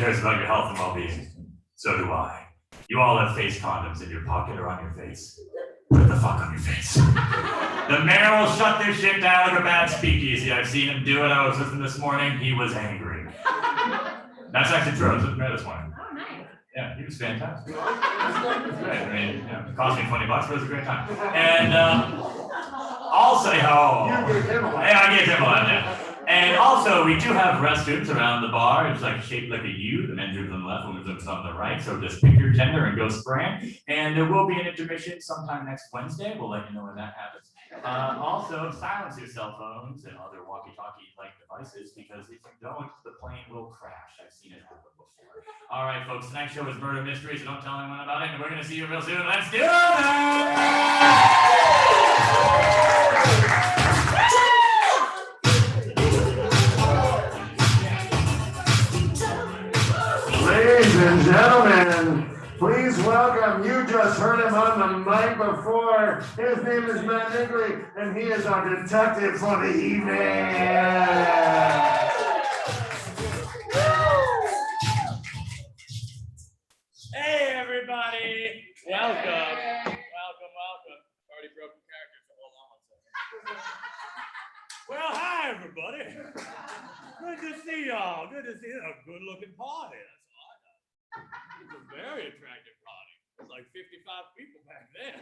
cares about your health and well-being. So do I. You all have face condoms in your pocket or on your face. Put the fuck on your face. The mayor will shut this shit down like a bad speakeasy. I've seen him do it. I was with him this morning. He was angry. That's actually true. I was with the mayor this morning. Oh, nice. Yeah, he was fantastic. I mean, it cost me $20, but it was a great time. And also, I gave him a laugh, yeah. And also, we do have restrooms around the bar. It's like shaped like a U. The men's room's on the left, women's room's on the right. So just pick your gender and go spraying. And there will be an intermission sometime next Wednesday. We'll let you know when that happens. Also, silence your cell phones and other walkie-talkie-like devices because if you don't, the plane will crash. I've seen it happen before. All right, folks. Tonight's show is Murder Mystery, so don't tell anyone about it. And we're gonna see you real soon. Let's do it! Ladies and gentlemen, please welcome, you just heard him on the mic before. His name is Matt Nigley, and he is our detective for the evening. Hey everybody, welcome. Already broken character, so hold on one second. Well, hi everybody. Good to see y'all. Good to see you. A good looking party. It's a very attractive party. There's like 55 people back there.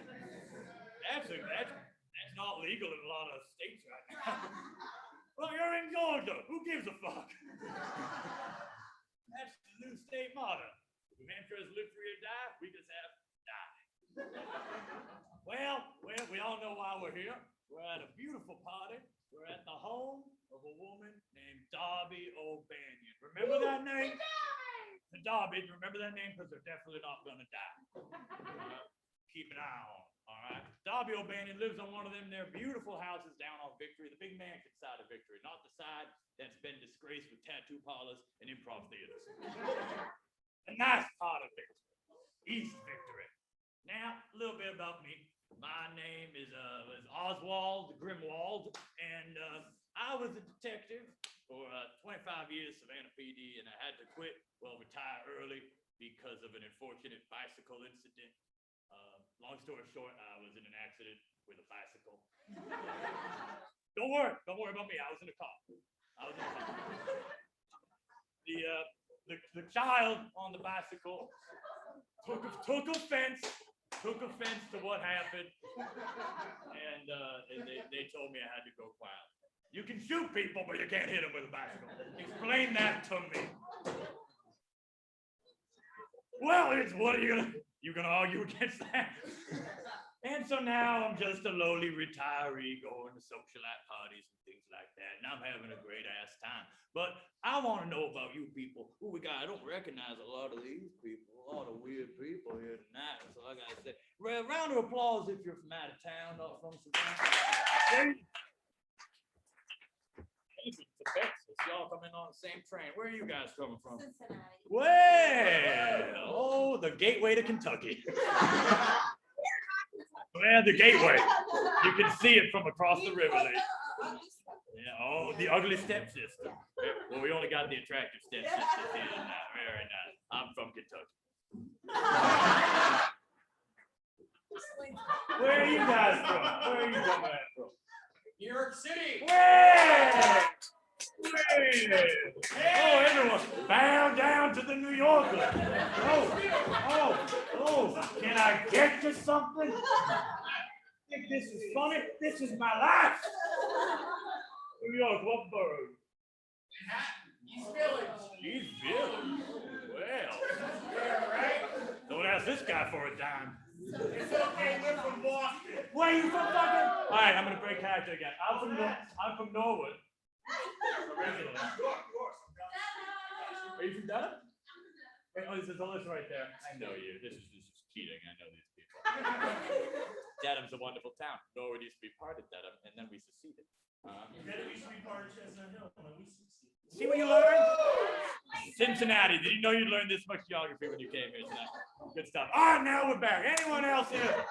That's not legal in a lot of states right now. Well, you're in Georgia. Who gives a fuck? That's the new state motto. If Manchuria's live free or die, we just have die. Well, we all know why we're here. We're at a beautiful party. We're at the home of a woman named Darby O'Banion. Remember that name? The Darby, remember that name because they're definitely not gonna die. Keep an eye on, all right? Darby O'Banion lives on one of them there beautiful houses down on Victory, the big mansion side of Victory, not the side that's been disgraced with tattoo parlors and improv theaters. The nice part of Victory, East Victory. Now, a little bit about me. My name is Oswald Grimwald, and I was a detective for 25 years, Savannah PD, and I had to quit, retire early because of an unfortunate bicycle incident. Long story short, I was in an accident with a bicycle. Don't worry about me. I was in a car. The child on the bicycle took offense to what happened, and they told me I had to go quiet. You can shoot people, but you can't hit them with a bicycle. Explain that to me. Well, what are you gonna argue against that? And so now I'm just a lowly retiree going to socialite parties and things like that, and I'm having a great ass time. But I want to know about you people. Who we got? I don't recognize a lot of these people. A lot of weird people here tonight. So I gotta say, round of applause if you're from out of town, not from Savannah. Texas, y'all coming on the same train. Where are you guys coming from? Cincinnati. Well, the gateway to Kentucky. Well, the gateway. You can see it from across the river there. Yeah, oh, the ugly stepsister. Well, we only got the attractive stepsister here tonight. Very nice. I'm from Kentucky. Where are you guys from? Where are you coming at from? New York City. Where? Oh, everyone, bow down to the New Yorker. Oh, can I get you something? Think this is funny? This is my life. New York, what borough? East Village. East Village. Well, Yeah, right? don't ask this guy for a dime. It's okay, we're from Boston. Where you from, fucking? All right, I'm gonna break character again. I'm from Norwood. Originally. Are you from Dedham? Wait, oh, there's a list right there. I know you. This is cheating. I know these people. Dedham's a wonderful town. Norwood used to be part of Dedham, and then we seceded. Dedham used to be part of Chestnut Hill, and we succeeded. See what you learned? Cincinnati. Did you know you'd learn this much geography when you came here tonight? Good stuff. All right, now we're back. Anyone else here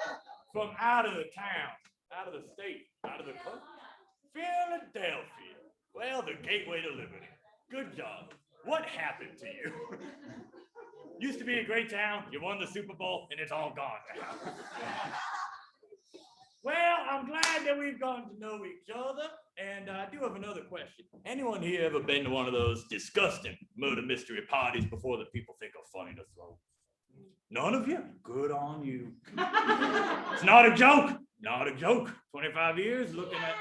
from out of the town, out of the state, out of the country? Philadelphia. Well, the gateway to liberty. Good job. What happened to you? Used to be a great town, you won the Super Bowl, and it's all gone now. Well, I'm glad that we've gotten to know each other, and I do have another question. Anyone here ever been to one of those disgusting murder mystery parties before that people think are funny to throw? None of you? Good on you. It's not a joke. Not a joke. 25 years looking at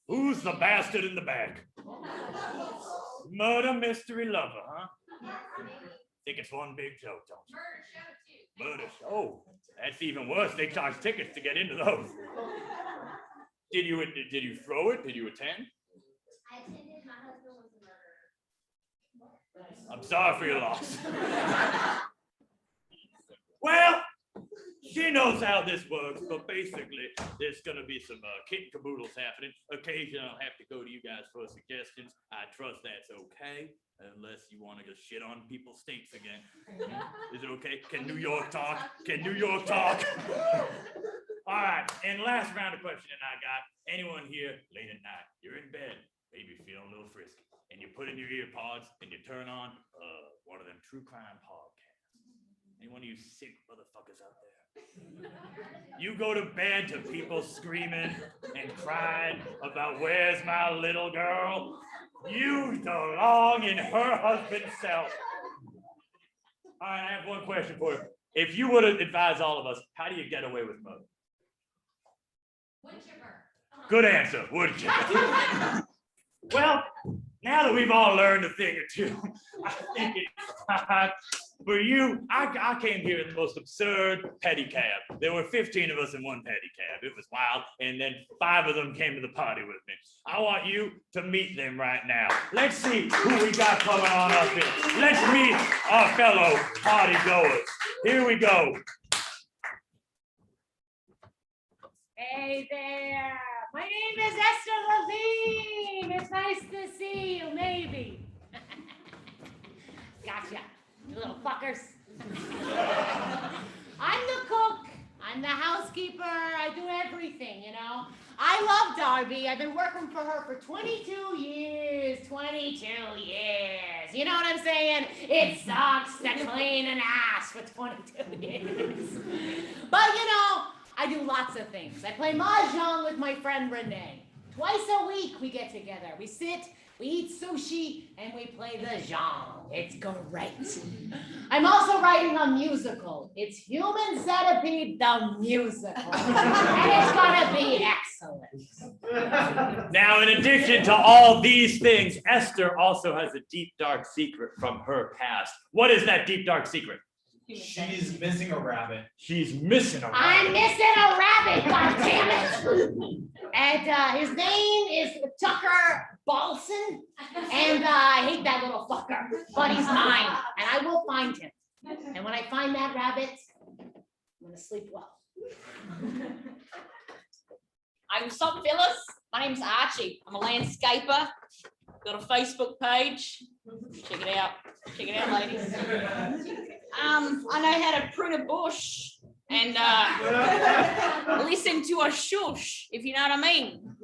who's the bastard in the back? Murder mystery lover, huh? Think it's one big joke, don't you? Murder show. Oh, that's even worse. They charge tickets to get into those. Did you throw it? Did you attend? I attended. My husband was a murderer. I'm sorry for your loss. Well, she knows how this works, but basically, there's going to be some kit and caboodles happening. Occasionally, I'll have to go to you guys for suggestions. I trust that's okay, unless you want to just shit on people's states again. Is it okay? Can New York talk? Can New York talk? All right, and last round of questioning I got. Anyone here late at night, you're in bed, maybe feeling a little frisky, and you put in your ear pods and you turn on one of them true crime podcasts. Anyone of you sick motherfuckers out there? You go to bed to people screaming and crying about where's my little girl? You belong in her husband's cell. All right, I have one question for you. If you would advise all of us, how do you get away with murder? Wood chipper. Good answer, wood chipper. Well, now that we've all learned a thing or two, I think it's time for you. I came here in the most absurd pedicab. There were 15 of us in one pedicab. It was wild, and then 5 of them came to the party with me. I want you to meet them right now. Let's see who we got coming on up here. Let's meet our fellow party goers. Here we go. Hey there, my name is Esther Levine. It's nice to see you, maybe. Gotcha, you little fuckers. I'm the cook, I'm the housekeeper, I do everything, you know. I love Darby, I've been working for her for 22 years, 22 years. You know what I'm saying? It sucks to clean an ass for 22 years. But you know, I do lots of things. I play mahjong with my friend Renee. Twice a week we get together. We sit, we eat sushi, and we play the zhang. It's great. I'm also writing a musical. It's Human Centipede the Musical. And it's gonna be excellent. Now, in addition to all these things, Esther also has a deep, dark secret from her past. What is that deep, dark secret? She's missing a rabbit. She's missing a rabbit. I'm missing a rabbit, goddammit! And his name is Tucker Balson. And I hate that little fucker, but he's mine, and I will find him. And when I find that rabbit, I'm gonna sleep well. Hey, what's up, fellas? My name's Archie. I'm a landscaper. Got a Facebook page. Check it out. Check it out, ladies. I know how to prune a bush and listen to a shush, if you know what I mean.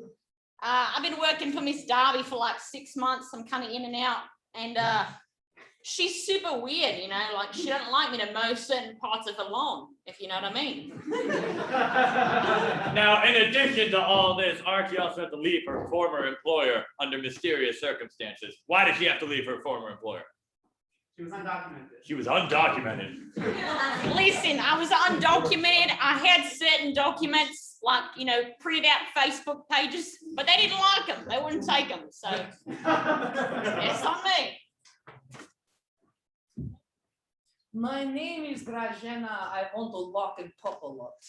I've been working for Miss Darby for like 6 months. I'm kind of in and out, and she's super weird, you know, like she doesn't like me to mow certain parts of the lawn, if you know what I mean. Now, in addition to all this, Archie also had to leave her former employer under mysterious circumstances. Why did she have to leave her former employer? She was undocumented. She was undocumented. Listen, I was undocumented. I had certain documents, like, you know, printed out Facebook pages, but they didn't like them. They wouldn't take them. So it's on me. My name is Grażyna. I want to lock and pop a lot.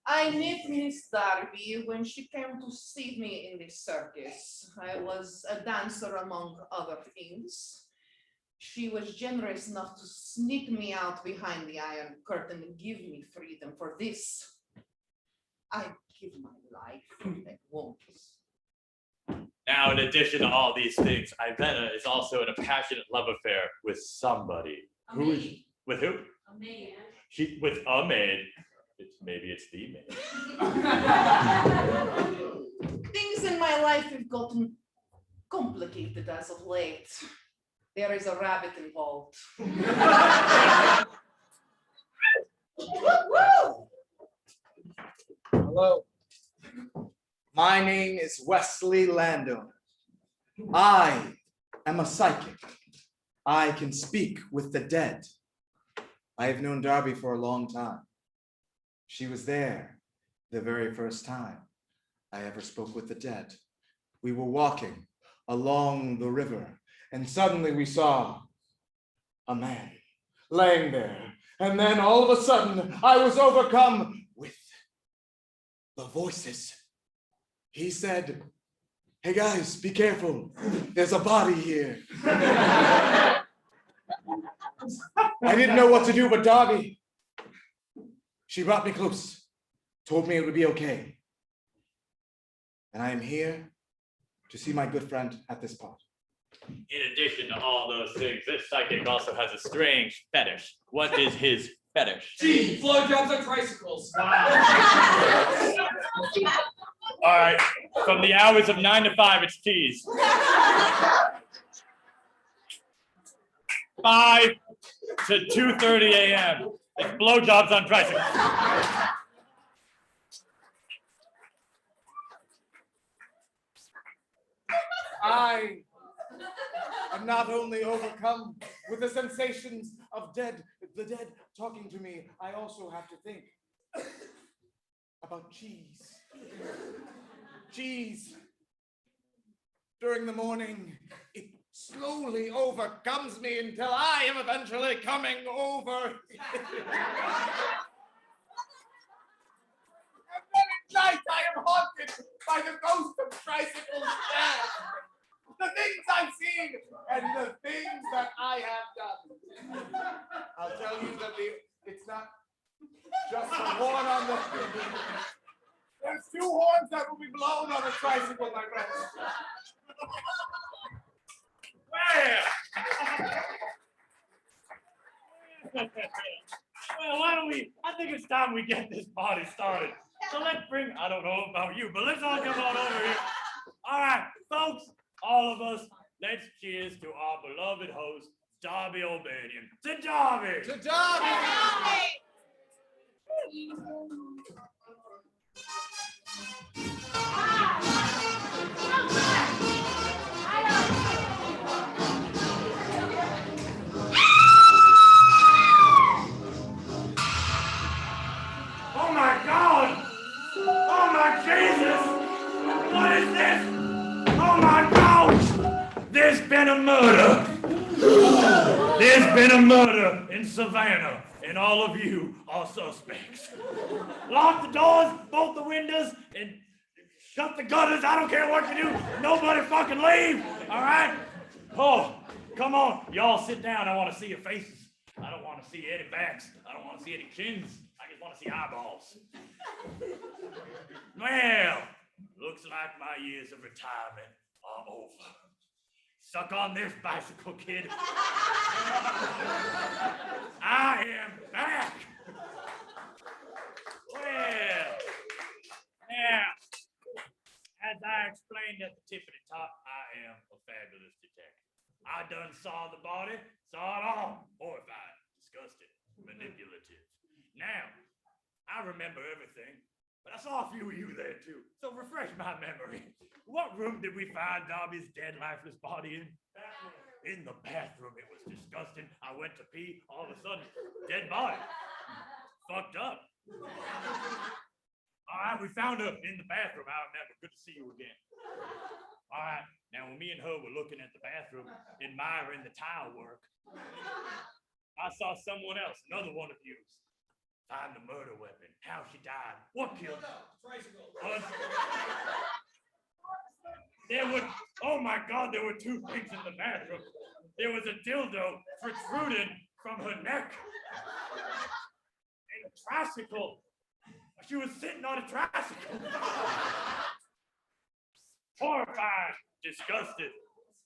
I met Miss Darby when she came to see me in the circus. I was a dancer among other things. She was generous enough to sneak me out behind the Iron Curtain and give me freedom. For this, I give my life for that woman. Now, in addition to all these things, Ivana is also in a passionate love affair with somebody. Who is with who? A man. She with a maid. Maybe it's the man. Things in my life have gotten complicated as of late. There is a rabbit involved. Hello. My name is Wesley Landowner. I am a psychic. I can speak with the dead. I have known Darby for a long time. She was there the very first time I ever spoke with the dead. We were walking along the river, and suddenly we saw a man laying there. And then all of a sudden, I was overcome with the voices. He said, "Hey guys, be careful. There's a body here." I didn't know what to do, but Darby, she brought me close, told me it would be okay. And I am here to see my good friend at this part. In addition to all those things, this psychic also has a strange fetish. What is his fetish? Gee, blowjobs on tricycles. All right, from the hours of 9 to 5, it's tease. 5 to 2:30 a.m. It's blowjobs on tricycles. I am not only overcome with the sensations of the dead talking to me, I also have to think about cheese. Cheese. During the morning, it slowly overcomes me until I am eventually coming over. And then at night, I am haunted by the ghost of tricycles death. The things I've seen and the things that I have done. I'll tell you that it's not just the horn on the. There's 2 horns that will be blown on a tricycle, my friend. Well, why don't we, I think it's time we get this party started. So let's bring, I don't know about you, but let's all come on over here. All right, folks, all of us, let's cheers to our beloved host, Darby O'Banion. To Darby! To Darby! Oh my God! Oh my Jesus! What is this? Oh my God! There's been a murder! There's been a murder in Savannah, and all of you are suspects. Lock the doors, bolt the windows, and shut the gutters. I don't care what you do. Nobody fucking leave, all right? Oh, come on. Y'all sit down. I want to see your faces. I don't want to see any backs. I don't want to see any chins. I just want to see eyeballs. Well, looks like my years of retirement are over. Suck on this, bicycle kid. I am back. Well, now, as I explained at the tip of the top, I am a fabulous detective. I done saw the body, saw it all, horrified, disgusted, manipulative. Now, I remember everything, but I saw a few of you there too, so refresh my memory. What room did we find Darby's dead, lifeless body in? Bathroom. In the bathroom. It was disgusting. I went to pee, all of a sudden, dead body. Fucked up. All right, we found her in the bathroom. I remember. Good to see you again. All right, now when me and her were looking at the bathroom, admiring the tile work, I saw someone else, another one of you, find the murder weapon, how she died, what killed her. Tricycle. There were, oh my God, there were 2 things in the bathroom. There was a dildo protruding from her neck. And a tricycle. She was sitting on a tricycle. Horrified, disgusted,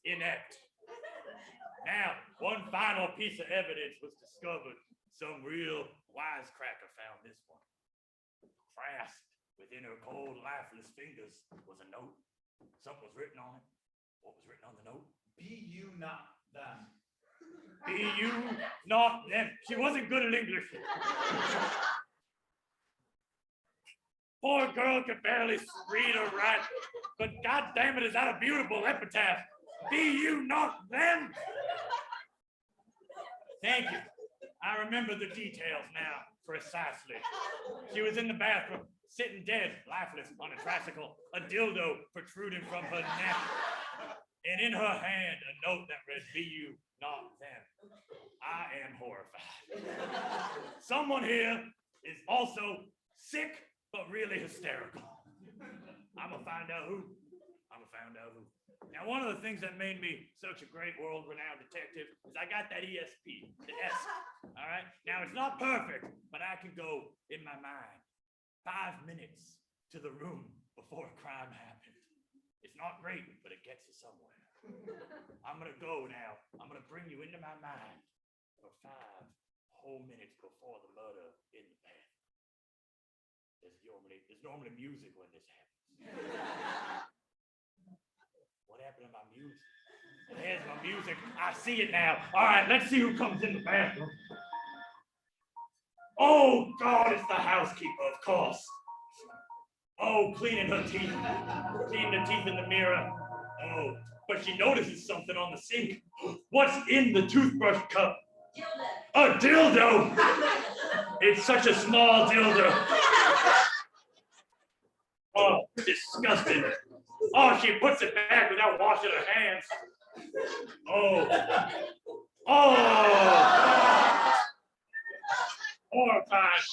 inept. Now, one final piece of evidence was discovered. Some real wisecracker found this one. Clasped within her cold, lifeless fingers was a note. Something was written on it. What was written on the note? Be you not them. Be you not them. She wasn't good at English. Poor girl could barely read or write, but God damn it, is that a beautiful epitaph? Be you not them? Thank you. I remember the details now, precisely. She was in the bathroom, sitting dead, lifeless, on a tricycle, a dildo protruding from her neck, and in her hand, a note that read, be you not them. I am horrified. Someone here is also sick, but really hysterical. I'm gonna find out who. Now, one of the things that made me such a great world-renowned detective is I got that ESP, the S, all right? Now, it's not perfect, but I can go in my mind 5 minutes to the room before a crime happened. It's not great, but it gets you somewhere. I'm gonna go now. I'm gonna bring you into my mind for 5 whole minutes before the murder in the bath. There's normally music when this happens. What happened to my music? There's my music. I see it now. All right, let's see who comes in the bathroom. Oh, God, it's the housekeeper, of course. Oh, cleaning her teeth. Cleaning the teeth in the mirror. Oh, but she notices something on the sink. What's in the toothbrush cup? A dildo. It's such a small dildo. Oh, disgusting. Oh, she puts it back without washing her hands. Oh. Oh. Horrifying.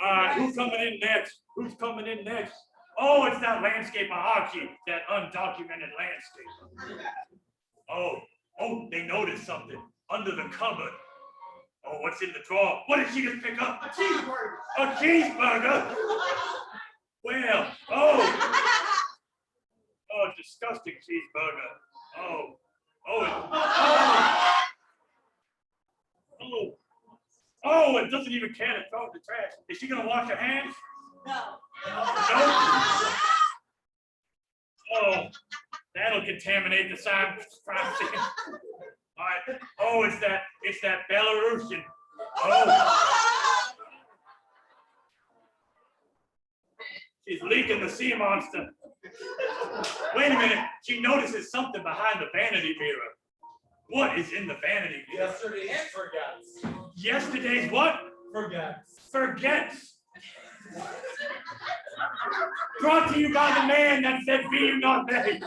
All right, who's coming in next? Who's coming in next? Oh, it's that landscaper Archie, that undocumented landscaper. Oh, they noticed something under the cupboard. Oh, what's in the drawer? What did she just pick up? A cheeseburger. A cheeseburger? Well, oh, disgusting cheeseburger. Oh, it doesn't even care to throw it in the trash. Is she gonna wash her hands? No. No? Oh, that'll contaminate the crime scene. All right. Oh, it's that Belarusian. Oh. She's leaking the sea monster. Wait a minute. She notices something behind the vanity mirror. What is in the vanity mirror? Yesterday's forgets. Yesterday's what? Forgets. Brought to you by the man that said, be you not they.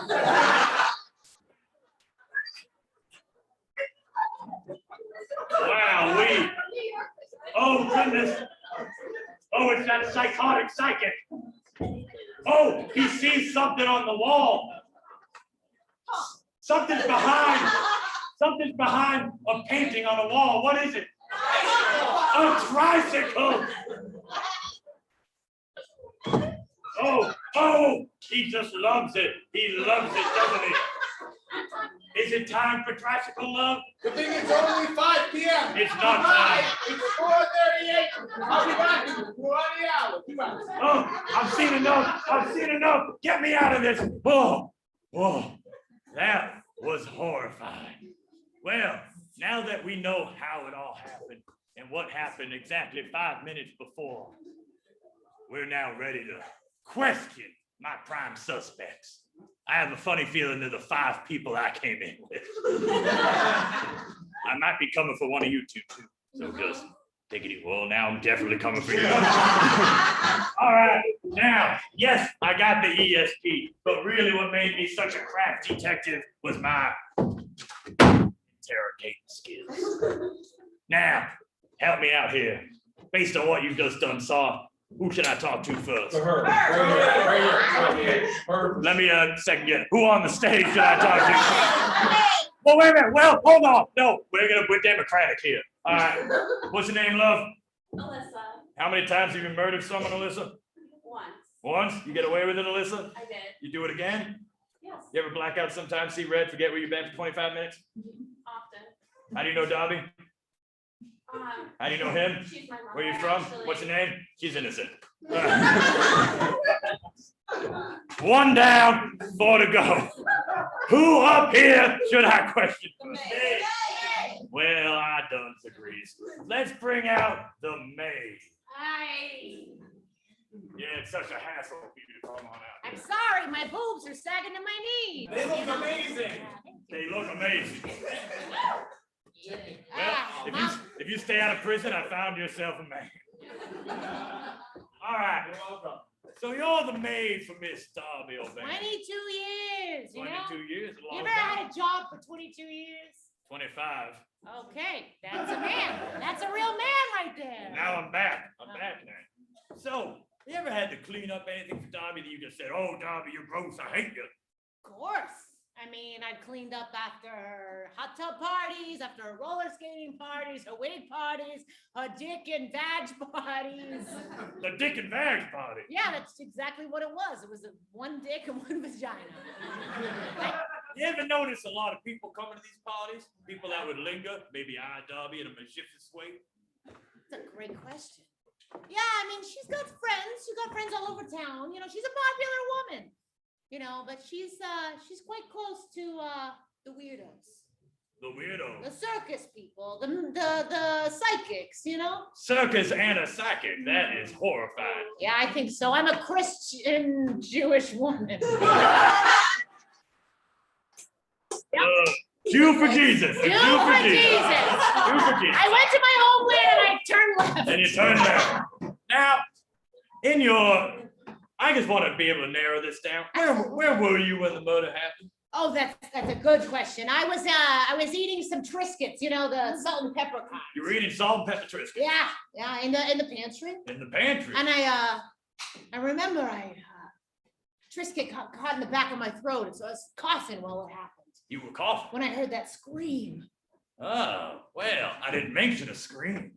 Wow, oh goodness. Oh, it's that psychotic psychic. Oh, he sees something on the wall. Something's behind a painting on a wall. What is it? A tricycle. Oh, he just loves it. He loves it, doesn't he? Is it time for tricycle love? Good thing it's only 5 p.m. It's not time. It's 4:38. I'll be back in 20 hours. 2 hours. Oh, I've seen enough. Get me out of this. Oh, that was horrifying. Well, now that we know how it all happened and what happened exactly 5 minutes before, we're now ready to question my prime suspects. I have a funny feeling they're the 5 people I came in with. I might be coming for one of you two too. So just take it easy. Well, now I'm definitely coming for you. All right, now, yes, I got the ESP, but really what made me such a crack detective was my interrogating skills. Now, help me out here. Based on what you've just done, saw, who should I talk to first? For her. Right here. Her. Let me second guess. Who on the stage should I talk to? Well, wait a minute. Well, hold on. No, we're democratic here. All right. What's your name, love? Alyssa, How many times have you murdered someone, Alyssa? once, Once? You get away with it, Alyssa? I did, You do it again? yes, You ever black out sometimes, see red, forget where you've been for 25 minutes? often. How do you know Dobby? How do you know him? She's my mom. Where you from? actually. What's your name? She's innocent. One down, 4 to go. Who up here should I question first? Well, I done agrees. Let's bring out the maid. Yeah, it's such a hassle for you to come on out. I'm sorry, my boobs are sagging to my knees. They look amazing. They look amazing. Well, Ah, if you stay out of prison, I found yourself a man. All right. So you're the maid for Miss Darby O'Banion. 22 years, you know? 22 years, a You long ever had time. a job for 22 years? 25. Okay, that's a man. That's a real man right there. Now I'm back. I'm back now. So, you ever had to clean up anything for Darby that you just said, "Oh, Darby, you're gross. I hate you." Of course. I mean, I've cleaned up after her hot tub parties, her roller skating parties, her wig parties, her dick and vag parties. The dick and vag party. Yeah, that's exactly what it was. It was a one dick and one vagina. You ever notice a lot of people coming to these parties? People that would linger, maybe eye Darby in a mischievous way? That's a great question. Yeah, I mean, she's got friends. She's got friends all over town. You know, she's a popular woman. You know, but she's quite close to the weirdos, The weirdo. the circus people, the psychics. You know. Circus and a psychic. That is horrifying. Yeah, I think so. I'm a Christian Jewish woman. Jew for Jesus. Jew for Jesus. Jew for Jesus. I went to my homeland and I turned left. And you turn left. Now, in your, I just want to be able to narrow this down. Where were you when the murder happened? Oh, that's a good question. I was eating some Triscuits, you know, the salt and pepper kind. You were eating salt and pepper Triscuits. Yeah, in the pantry. In the pantry. And I remember Triscuit got caught in the back of my throat, and so I was coughing while it happened. You were coughing. When I heard that scream. Oh, well, I didn't mention a scream.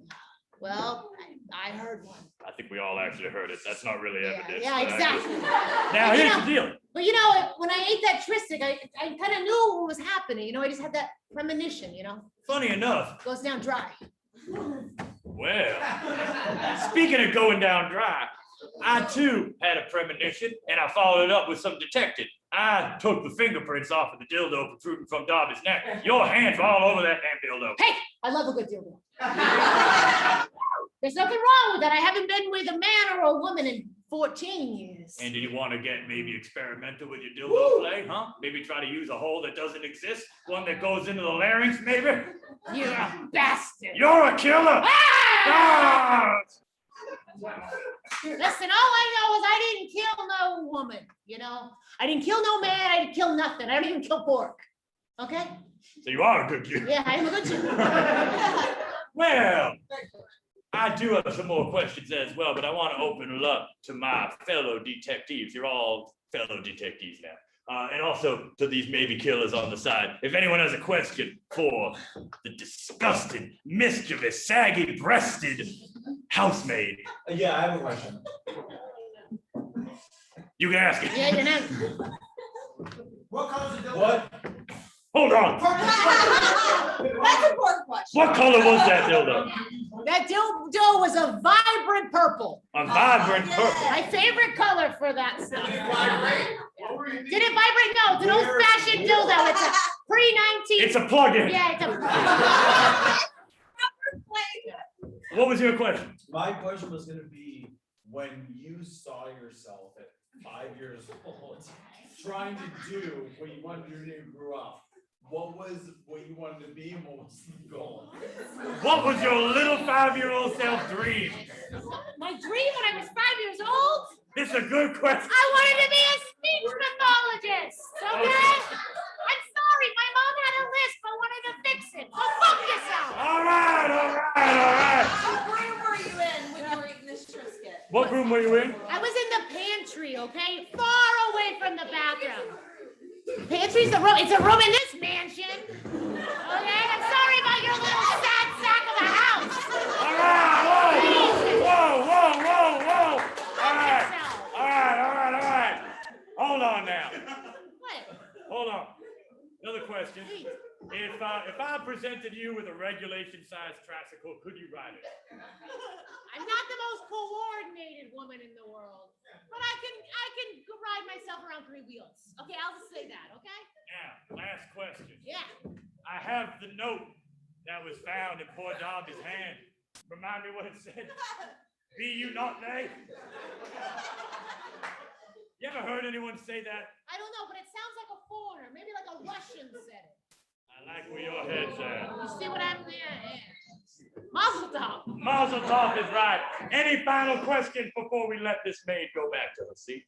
Well, I heard one. I think we all actually heard it. That's not really evidence. Yeah, but I exactly. just- Now, here's the deal. But you know, when I ate that Triscuit, I kind of knew what was happening. You know, I just had that premonition. You know, Funny enough, goes down dry. well, speaking of going down dry, I too had a premonition and I followed it up with some detective. I took the fingerprints off of the dildo protruding from Darby's neck. Your hands were all over that damn dildo. Hey, I love a good dildo. There's nothing wrong with that. I haven't been with a man or a woman in 14 years. And do you want to get maybe experimental with your dildo play, huh? Maybe try to use a hole that doesn't exist, one that goes into the larynx, maybe? You're a bastard. You're a killer! Ah! Listen, all I know is I didn't kill no woman, you know? I didn't kill no man, I didn't kill nothing. I don't even kill pork. Okay? So you are a good killer. Yeah, I'm a good killer. Well, I do have some more questions as well, but I want to open it up to my fellow detectives. You're all fellow detectives now. And also to these maybe killers on the side. If anyone has a question for the disgusting, mischievous, saggy-breasted housemaid, Yeah, I have a question. you can ask it. Yeah, you're not. What color is the dildo? What? Hold on. That's a important question. What color was that dildo? That dildo was a vibrant purple. A vibrant purple. My favorite color for that stuff. Did it vibrate? What were you Did it vibrate? No, it's an old-fashioned dildo. It's a pre-19. It's a plug-in. Yeah, it's a. What was your question? My question was gonna be, when you saw yourself at 5 years old, trying to do what you wanted to do when you grew up, what was what you wanted to be and what was the goal? What was your little 5-year-old self dream? My dream when I was 5 years old, It's a good question. I wanted to be a speech pathologist. Okay? I'm sorry, my mom had a lisp. I wanted to fix it. Go fuck yourself. All right, all right, all right. What room were you in when you were eating this Triscuit? What room were you in? I was in the pantry, okay? Far away from the bathroom. Pantry's the room. It's a room in this mansion. Okay? I'm sorry about your little sad sack of a house. All right, whoa, whoa, whoa, whoa. All right, Yourself. all right, all right, all right. Hold on now. What? Hold on. Another question. If I presented you with a regulation-sized tricycle, could you ride it? I'm not the most coordinated woman in the world, but I can ride myself around 3 wheels. Okay, I'll just say that, okay? Now, last question. Yeah. I have the note that was found in poor Darby's hand. Remind me what it said. Be you not they? You ever heard anyone say that? I don't know, but it sounds like a foreigner, maybe like a Russian said it. I like where your head's at. You see what happened there? Yeah. Mazel tov. Mazel tov is right. Any final questions before we let this maid go back to her seat?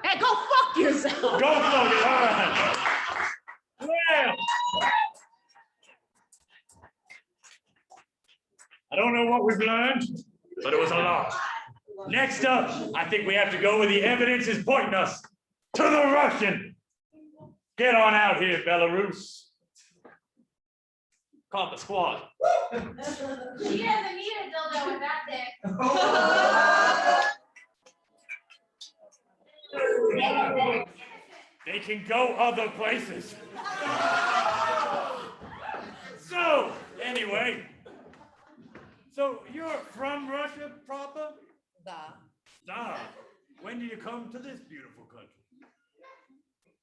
Hey, go fuck yourself. Go fuck it. All right. Well, I don't know what we've learned, but it was a lot. Next up, I think we have to go where the evidence is pointing us, to the Russian. Get on out here, Belarus. Call the squad. She doesn't need a dildo with that dick. They can go other places. So, anyway. So, you're from Russia proper? Da. Ah, when did you come to this beautiful country?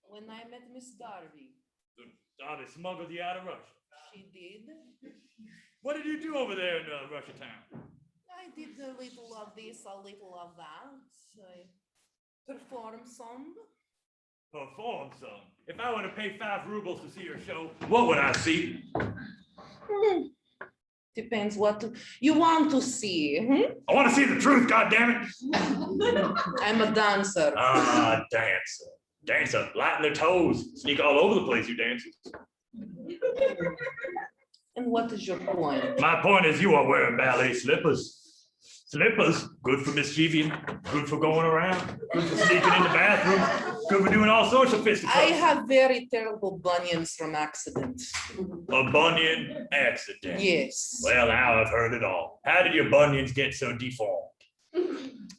When I met Miss Darby, They smuggled you out of Russia. she did. What did you do over there in Russia town? I did a little of this, a little of that. I performed some. Perform some. If I were to pay 5 rubles to see your show, what would I see? Depends what you want to see. I want to see the truth, goddammit. I'm a dancer. Ah, dancer. Dancer, lighten their toes. Sneak all over the place, you dancers. And what is your point? My point is you are wearing ballet slippers. Slippers, good for mischieving, good for going around, good for sneaking in the bathroom, good for doing all sorts of fisticuffs. I have very terrible bunions from accidents. A bunion accident. Yes. Well, now I've heard it all. How did your bunions get so deformed?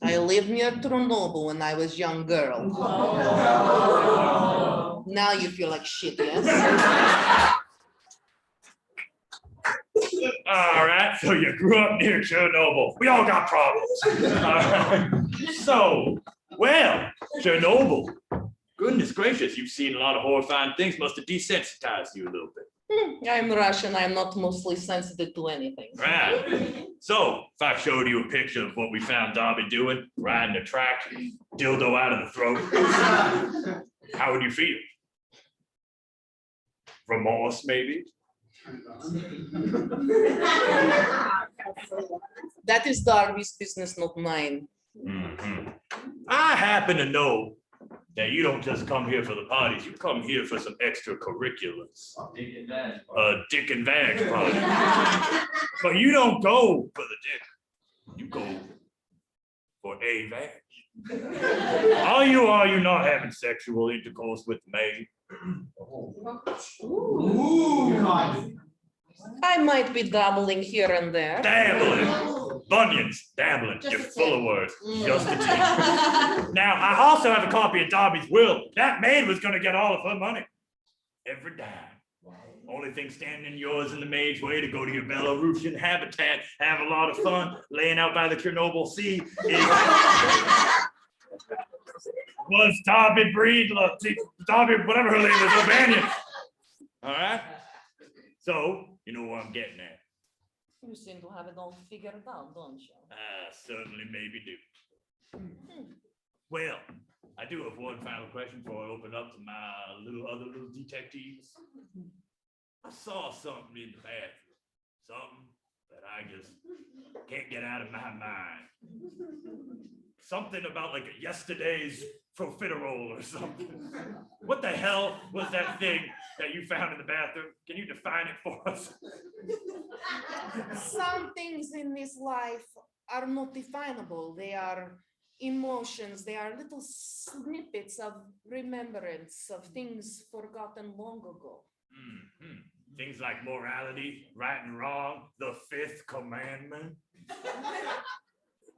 I lived near Chernobyl when I was young girl. Now you feel like shit, yes? All right, so you grew up near Chernobyl. We all got problems. All right. So, well, Chernobyl. Goodness gracious, you've seen a lot of horrifying things. Must have desensitized you a little bit. I'm Russian. I'm not mostly sensitive to anything. Right. So, if I showed you a picture of what we found Darby doing, riding a track, dildo out of the throat, how would you feel? Remorse, maybe? That is Darby's business, not mine. Mhm. I happen to know that you don't just come here for the parties, you come here for some extracurriculars. A dick and vag party. But you don't go for the dick, you go for a vag. Are you not having sexual intercourse with me? I might be dabbling here and there. Dabbling, bunions, dabbling, Just you're a full tip. of words, just a tip. Now, I also have a copy of Darby's will. That maid was gonna get all of her money. Every dime. Only thing standing in yours and the maid's way to go to your Belarusian habitat, have a lot of fun, laying out by the Chernobyl Sea was Darby Breedlove, Darby, whatever her name is, O'Banion. All right? So, you know what I'm getting at. You seem to have it all figured out, don't you? I certainly maybe do. Well, I do have one final question before I open up to my other little detectives. I saw something in the bathroom, something that I just can't get out of my mind. Something about like a yesterday's profiterole or something. What the hell was that thing that you found in the bathroom? Can you define it for us? Some things in this life are not definable. They are emotions. They are little snippets of remembrance of things forgotten long ago. Mhm. Things like morality, right and wrong, the 5th commandment.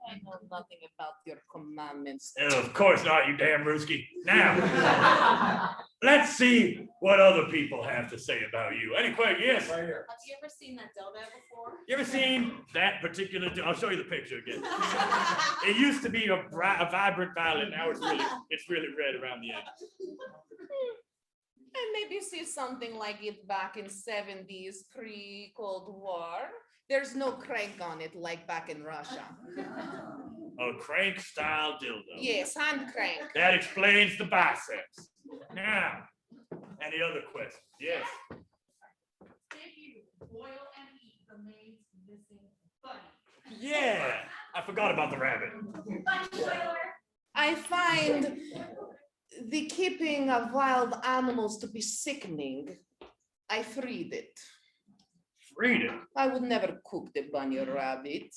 I know nothing about your commandments. Of course not, you damn Ruski. Now, let's see what other people have to say about you. Any question? Yes. Right here. Have you ever seen that dildo before? You ever seen that particular? I'll show you the picture again. It used to be a vibrant violet. Now it's really red around the edge. And maybe you see something like it back in 70s pre-Cold War. There's no crank on it like back in Russia. A crank style dildo. Yes, hand crank. That explains the biceps. Now, any other questions? Yes. Did you boil and eat the maid's missing bunny? Yeah. I forgot about the rabbit. Bunny boiler. I find the keeping of wild animals to be sickening. I freed it. Read it. I would never cook the bunny rabbit.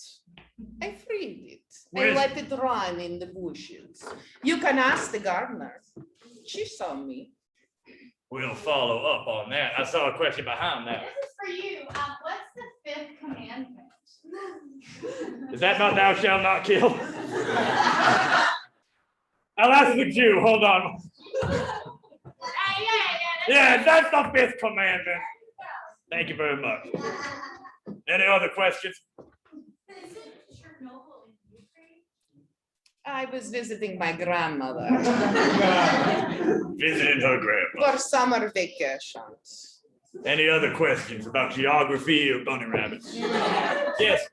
I freed it. I Where's- let it run in the bushes. You can ask the gardener. She saw me. We'll follow up on that. I saw a question behind that. This is for you. What's the fifth commandment? Is that not thou shalt not kill? I'll ask the Jew. Hold on. Yeah, that's the fifth commandment. Thank you very much. Any other questions? Is it Chernobyl in Ukraine? I was visiting my grandmother Visiting her grandma. for summer vacations. Any other questions about geography or bunny rabbits? Yes.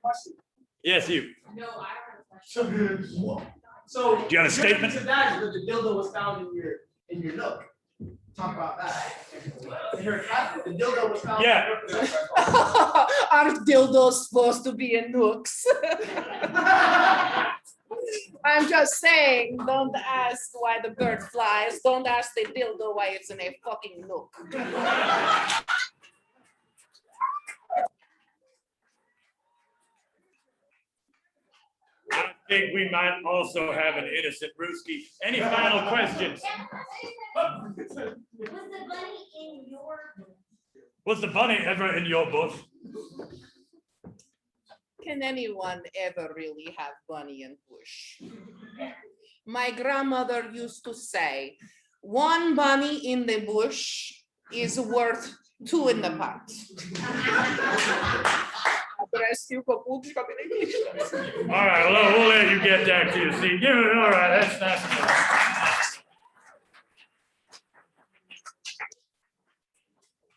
Yes, you. No, I don't have a question. So. Do you got a statement? To that is that the dildo was found in your nook. Talk about that. The dildo was found. Yeah. Are dildos supposed to be in nooks? I'm just saying, don't ask why the bird flies. Don't ask the dildo why it's in a fucking nook. I think we might also have an innocent Ruski. Any final questions? Was the bunny in your? Was the bunny ever in your book? Can anyone ever really have bunny and bush? My grandmother used to say, one bunny in the bush is worth two in the pot. All right, well, we'll let you get back to your seat. Give it, all right, that's nice.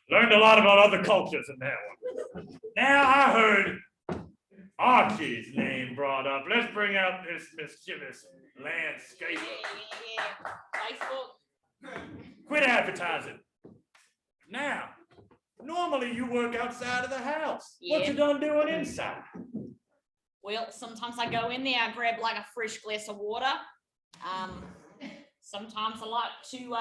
Learned a lot about other cultures in that one. Now I heard Archie's name brought up. Let's bring out this mischievous landscaper. Facebook. Quit advertising. Now, normally you work outside of the house. What you Yeah. done doing inside? Well, sometimes I go in there, I grab like a fresh glass of water. Sometimes I like to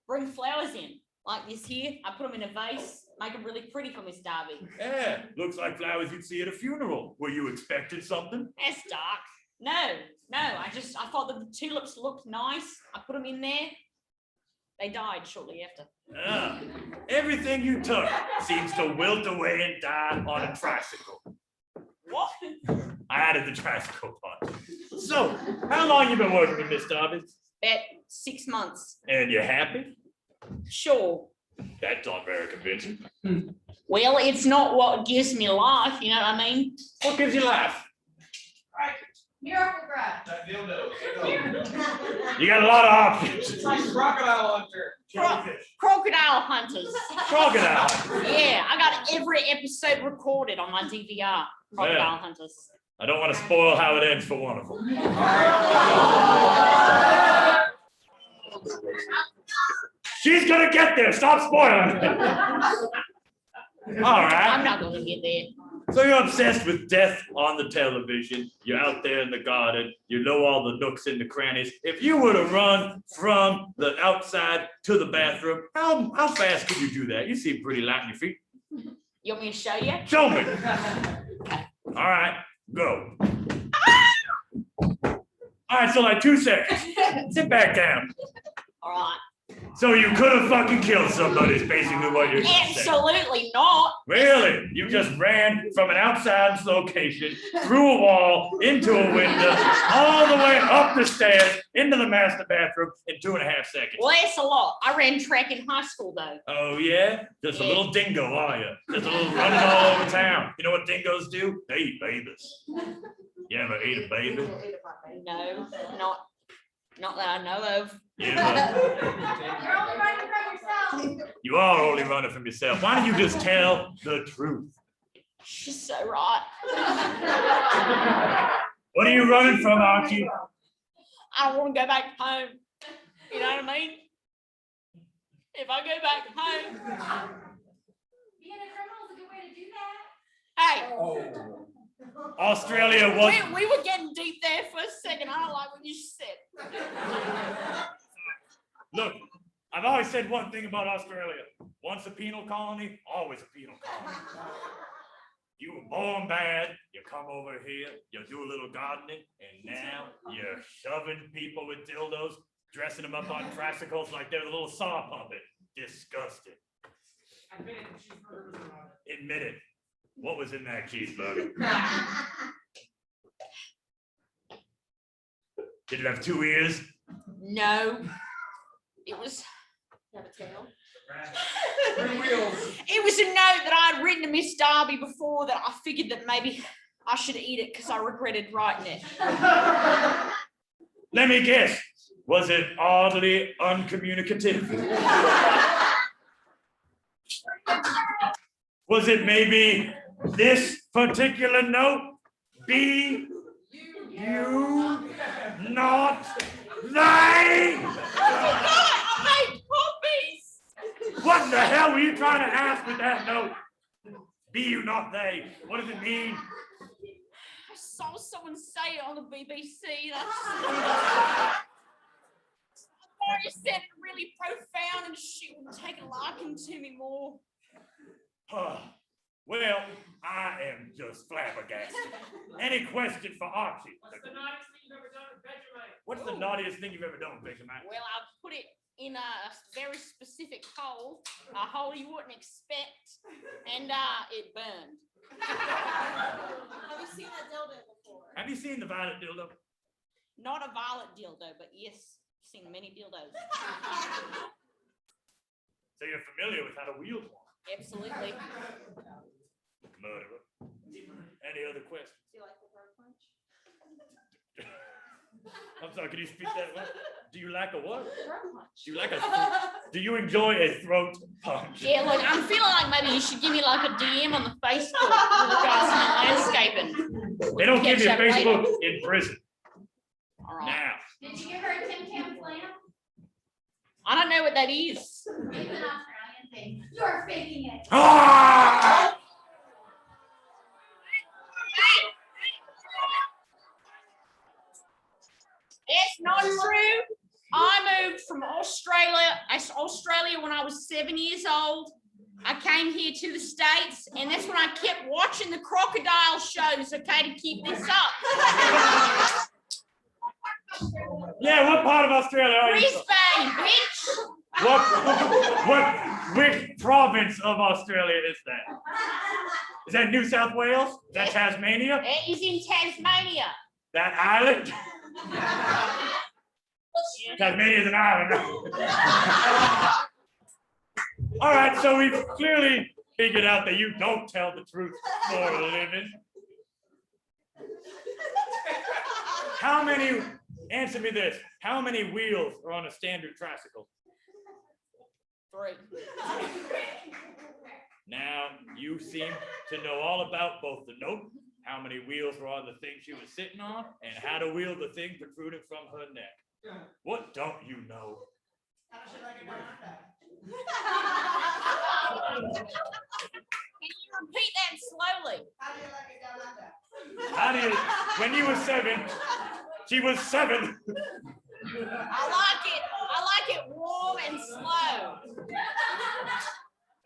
bring flowers in, like this here. I put them in a vase, make them really pretty for Miss Darby. Yeah, looks like flowers you'd see at a funeral. Were you expecting something? That's dark. No, I thought that the tulips looked nice. I put them in there. They died shortly after. Ah, everything you took seems to wilt away and die on a tricycle. What? I added the tricycle part. So, how long you been working with Miss Darby? About 6 months. And you happy? Sure. That's not very convincing. Well, it's not what gives me life, you know what I mean? What gives you life? Miracle Grow. That dildo. You got a lot of options. It's like crocodile hunter. Crocodile hunters. Crocodile. Yeah, I got every episode recorded on my DVR. Crocodile Yeah. hunters. I don't want to spoil how it ends for one of them. She's gonna get there. Stop spoiling it. All I'm right. not gonna get there. So you're obsessed with death on the television. You're out there in the garden. You know all the nooks and the crannies. If you were to run from the outside to the bathroom, how fast could you do that? You seem pretty light on your feet. You want me to show you? Show me. All right, go. All right, so like 2 seconds. Sit back down. All right. So you could have fucking killed somebody, is basically what you're saying. Absolutely not. Really? You just ran from an outside location, through a wall, into a window, all the way up the stairs, into the master bathroom in 2.5 seconds. Well, that's a lot. I ran track in high school though. Oh yeah? Just a Yeah. little dingo, are you? Just a little running all over town. You know what dingoes do? They eat babies. You ever eat a baby? No, not that I know of. Yeah. You're only running from yourself. You are only running from yourself. Why don't you just tell the truth? She's so right. What are you running from, Archie? I don't want to go back home. You know what I mean? If I go back home, Being a criminal is a good way to do that. hey, Oh. Australia was. we were getting deep there for a second. I don't like what you said. Look, I've always said one thing about Australia. Once a penal colony, always a penal colony. You were born bad, you come over here, you do a little gardening, and now you're shoving people with dildos, dressing them up on tricycles like they're a little saw puppet. Disgusting. Admit it. What was in that cheeseburger? Did it have 2 ears? No, it was. Have a tail. 3 wheels. It was a note that I had written to Miss Darby before that I figured that maybe I should eat it because I regretted writing it. Let me guess. Was it oddly uncommunicative? Was it maybe this particular note? Be you not they? I made copies. What the hell were you trying to ask with that note? Be you not they? What does it mean? I saw someone say it on the BBC. That's. She said it really profound and she would take a liking to me more. Well, I am just flabbergasted. Any question for Archie? What's the naughtiest thing you've ever done with Vegemite? Well, I put it in a very specific hole, a hole you wouldn't expect, and it burned. Have you seen that dildo before? Have you seen the violet dildo? Not a violet dildo, but yes, seen many dildos. So you're familiar with how to wield one? Absolutely. Murderer. Any other questions? Do you like the throat punch? I'm sorry, can you speak that way? Do you like a what? Throat punch. Do you like a? Do you enjoy a throat punch? Yeah, look, I'm feeling like maybe you should give me like a DM on the Facebook with regards to my landscaping. They don't give you Catch up Facebook later. in prison. All right. Now. Did you give her a Tim Tam slam? I don't know what that is. It's an Australian thing. You're faking it. Ah! It's not true. I moved from Australia when I was 7 years old. I came here to the States, and that's when I kept watching the crocodile shows, okay, to keep this up. Yeah, what part of Australia are you from? Brisbane, bitch. Which province of Australia is that? Is that New South Wales? Is that Tasmania? It is in Tasmania. That island? Tasmania is an island. All right, so we've clearly figured out that you don't tell the truth for a living. How many, answer me this, how many wheels are on a standard tricycle? 3. Now, you seem to know all about both the note, how many wheels were on the thing she was sitting on, and how to wield the thing protruding from her neck. What don't you know? Can you repeat that slowly? How do you, when you were 7, she was 7. I like it warm and slow.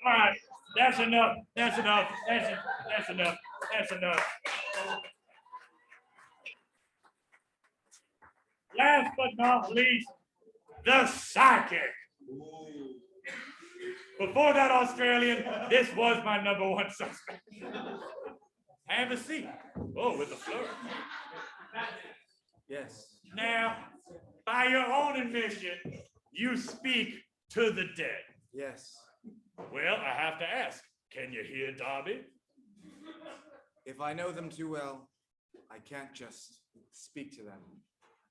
All right, that's enough, that's enough, that's enough, that's enough. Last but not least, the psychic. Before that Australian, this was my number one suspect. Have a seat. Oh, with the flourish. Yes. Now, by your own admission, you speak to the dead. Yes. Well, I have to ask, can you hear Darby? If I know them too well, I can't just speak to them.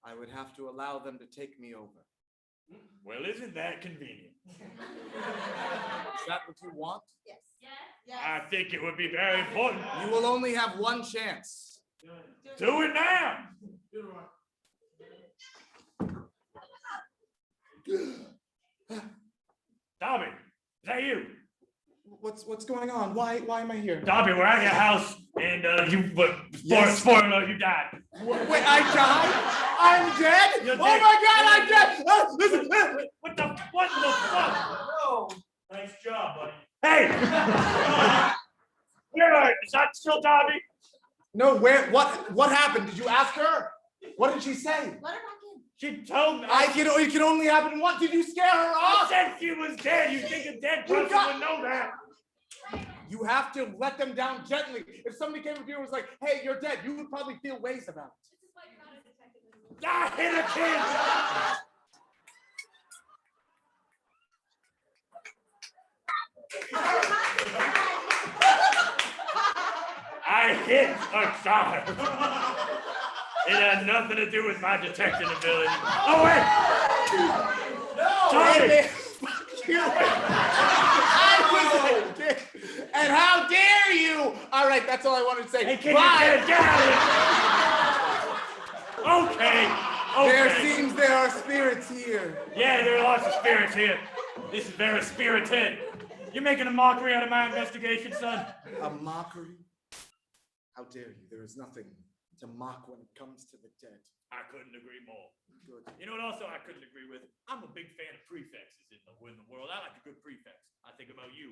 I would have to allow them to take me over. Well, isn't that convenient? Is that what you want? I think it would be very important. You will only have one chance. Do it now. Darby, is that you? What's going on? Why am I here? Darby, we're at your house, and Yes. spoiler alert, you died. Wait, I died? I'm dead? You're Oh dead. my God, I'm dead! Listen, What the fuck? No. Nice job, buddy. Hey! Is that still Darby? no, what happened? Did you ask her? What did she say? Let her back in. She told me. It can only happen once. Did you scare her I off? said she was dead. You think a dead You person got- would know that? You have to let them down gently. If somebody came up to you and was like, hey, you're dead, you would probably feel ways about it. This is why you're not a detective. I hit a kid. I hit a child. It had nothing to do with my detecting ability. Oh wait! No! Sorry. Hey, man, fuck you. I was a dick. And how dare you? All right, that's all I wanted to say. Hey, kid, Bye. get out of here. Okay. There Okay. seems there are spirits here. Yeah, there are lots of spirits here. This is very spirited. You're making a mockery out of my investigation, son. A mockery? How dare you? There is nothing to mock when it comes to the dead. I couldn't agree more. Good. You know what also I couldn't agree with? I'm a big fan of prefixes in the world. I like a good prefix. I think about you.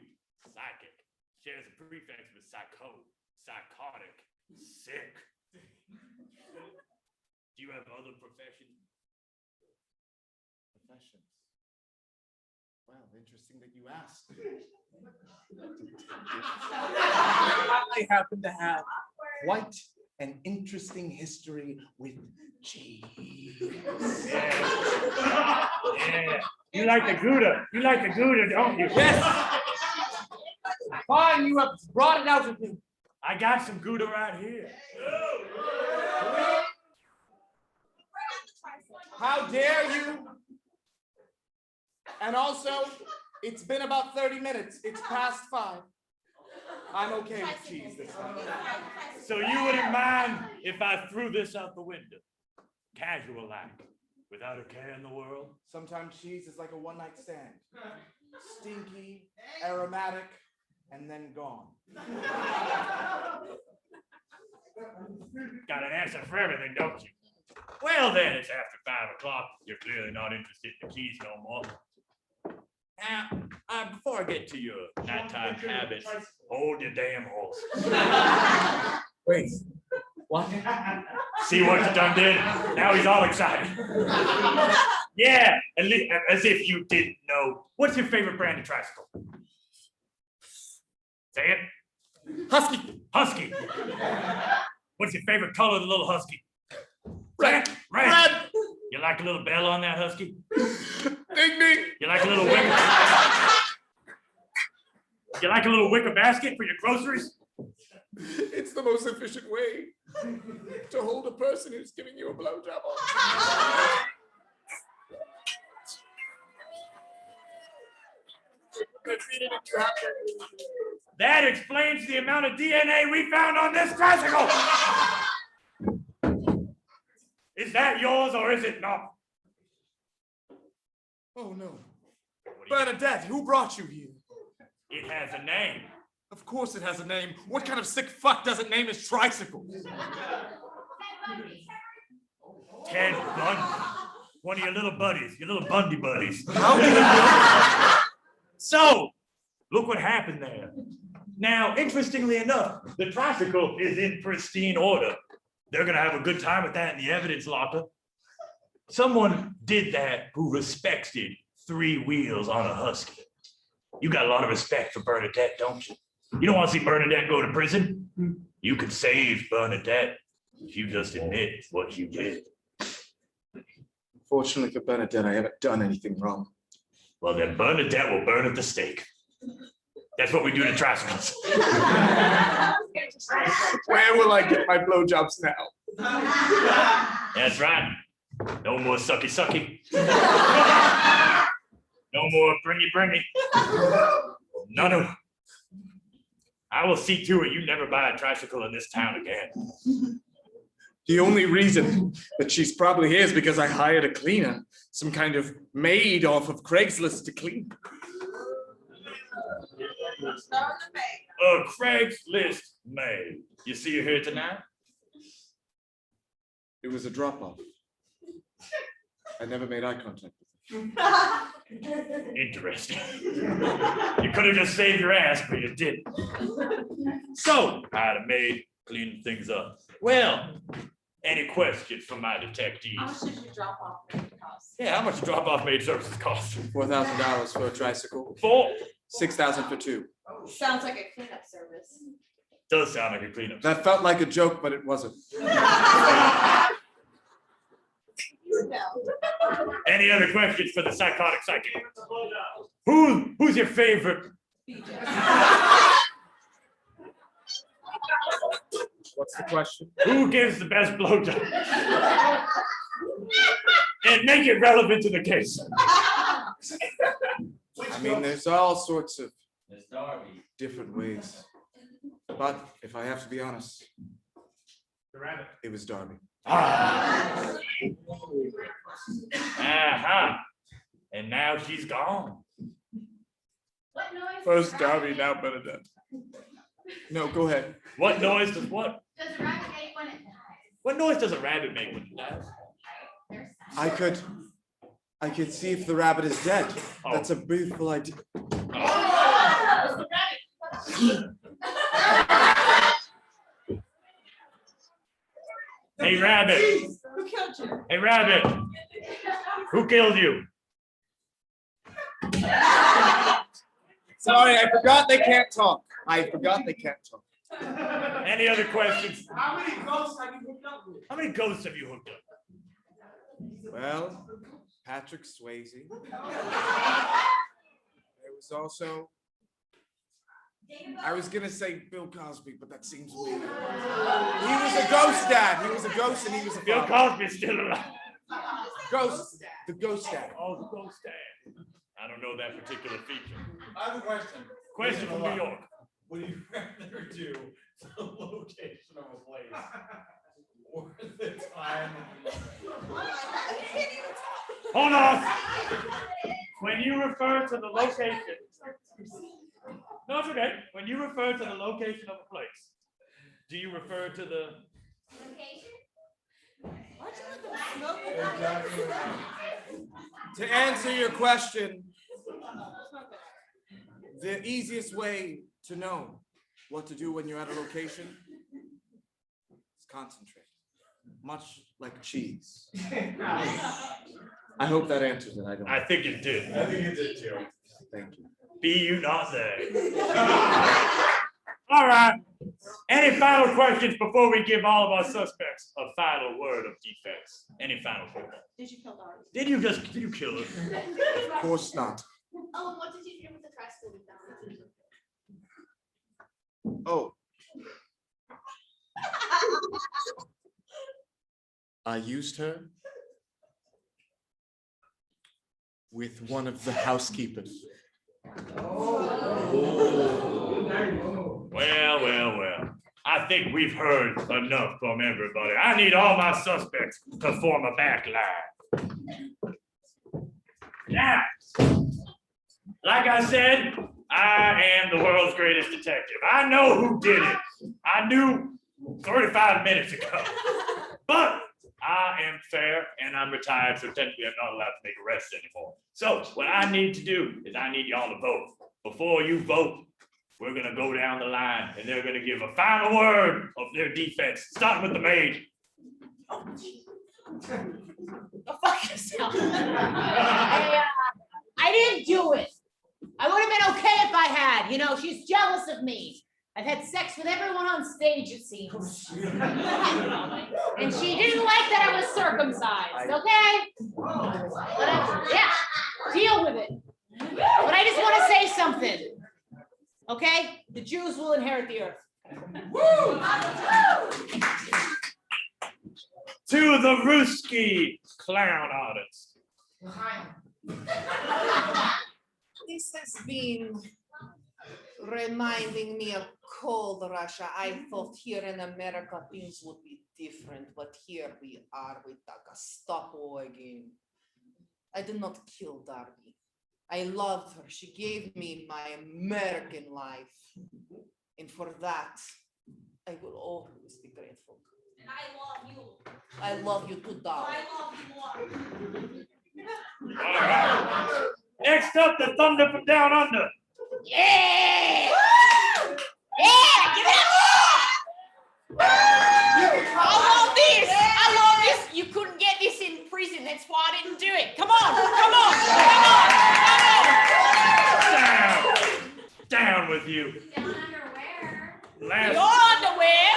Psychic. Shares a prefix with psycho, psychotic, sick. Do you have other professions? Professions. Well, interesting that you asked. I happen to have quite an interesting history with cheese. Yeah. Yeah. You like the Gouda. You like the Gouda, don't you? Yes! Fine, you have brought it out with me. I got some Gouda right here. How dare you? And also, it's been about 30 minutes. It's past 5. I'm okay with cheese this time. So you wouldn't mind if I threw this out the window? Casual like, without a care in the world? Sometimes cheese is like a one-night stand. Stinky, aromatic, and then gone. Got an answer for everything, don't you? Well then, it's after 5 o'clock. You're clearly not interested in the keys no more. Now, before I get to your nighttime habits, hold your damn horse. Wait, what? See what you done did? Now he's all excited. Yeah, as if you didn't know. What's your favorite brand of tricycle? Say it. Husky. Husky. What's your favorite color of the little husky? Red. Red. You like a little bell on that husky? Ding ding. You like a little wicker? You like a little wicker basket for your groceries? It's the most efficient way to hold a person who's giving you a blowjob. That explains the amount of DNA we found on this tricycle. Is that yours or is it not? Oh no. What do you- Bernadette, who brought you here? It has a name. Of course it has a name. What kind of sick fuck doesn't name his tricycle? Ted Bundy. One of your little buddies, your little Bundy buddies. How do you know? So, look what happened there. Now, interestingly enough, the tricycle is in pristine order. They're gonna have a good time with that in the evidence locker. Someone did that who respected 3 wheels on a husky. You got a lot of respect for Bernadette, don't you? You don't want to see Bernadette go to prison? You could save Bernadette if you just admit what you did. Fortunately for Bernadette, I haven't done anything wrong. Well, then Bernadette will burn at the stake. That's what we do to tricycles. Where will I get my blowjobs now? That's right. No more sucky sucky. No more bringy bringy. None of. I will see to it you never buy a tricycle in this town again. The only reason that she's probably here is because I hired a cleaner, some kind of maid off of Craigslist to clean. A Craigslist maid. You see her here tonight? It was a drop-off. I never made eye contact with Interesting. You could have just saved your ass, but you didn't. So, I had a maid clean things up. Well, any questions from my detectives? How much did your drop off cost? Yeah, how much do drop-off maid services cost? $4,000 for a tricycle, 4. $6,000 for 2. Sounds like a cleanup service. Does sound like a cleanup. That felt like a joke, but it wasn't. Any other questions for the psychotic psychic? Who's your favorite? What's the question? Who gives the best blowjob? And make it relevant to the case. I mean, there's all sorts of different ways. But if I have to be honest, The rabbit. it was Darby. Uh-huh. And now she's gone. What noise? First does a Darby, rabbit now make? Bernadette. No, go ahead. What noise does what? Does a rabbit make when it dies? What noise does a rabbit make when it dies? There's I could see if the rabbit is dead. Oh. That's a beautiful idea. Hey, rabbit. Who killed you? Hey, rabbit. Who killed you? Sorry, I forgot they can't talk. I forgot they can't talk. Any other questions? How many ghosts have you hooked up with? How many ghosts have you hooked up? Well, Patrick Swayze. There was also, I was gonna say Bill Cosby, but that seems weird. He was a ghost dad. He was a ghost and he was a Bill father. Cosby's still alive. Ghost, the ghost dad. Oh, the ghost dad. I don't know that particular feature. I have a question. Question from New York. Would you rather do the location of a place or the time? Hold on. When you refer to the location. No, it's okay. When you refer to the location of a place, do you refer to the location? To answer your question, the easiest way to know what to do when you're at a location is concentrate, much like cheese. I hope that answers it. I don't. I think it did. I think you did too. Thank you. Be you not there. All right. Any final questions before we give all of our suspects a final word of defense? Any final questions? Did you kill Darby? Did you kill her? Of course not. Oh, and what did you do with the tricycle we found? Oh. I used her with one of the housekeepers. Well. I think we've heard enough from everybody. I need all my suspects to form a back line. Now, like I said, I am the world's greatest detective. I know who did it. I knew 35 minutes ago. But I am fair and I'm retired, so technically I'm not allowed to make arrests anymore. So what I need to do is I need y'all to vote. Before you vote, we're gonna go down the line and they're gonna give a final word of their defense, starting with the maid. Go fuck yourself. I I didn't do it. I would have been okay if I had. You know, she's jealous of me. I've had sex with everyone on stage, it seems. And she didn't like that I was circumcised, okay? Yeah, deal with it. But I just want to say something. Okay? The Jews will inherit the earth. To the Ruski clown artist. This has been reminding me of cold Russia. I thought here in America things would be different, but here we are with the Gestapo again. I did not kill Darby. I loved her. She gave me my American life. And for that, I will always be grateful. And I love you. I love you too, Darby. I love you more. All right. Next up, the Thunder from Down Under. Yeah! Yeah! Give it up! I love this. I love this. You couldn't get this in prison. That's why I didn't do it. Come on. Come on. Come on. Down with you. Down underwear. Last, Your underwear.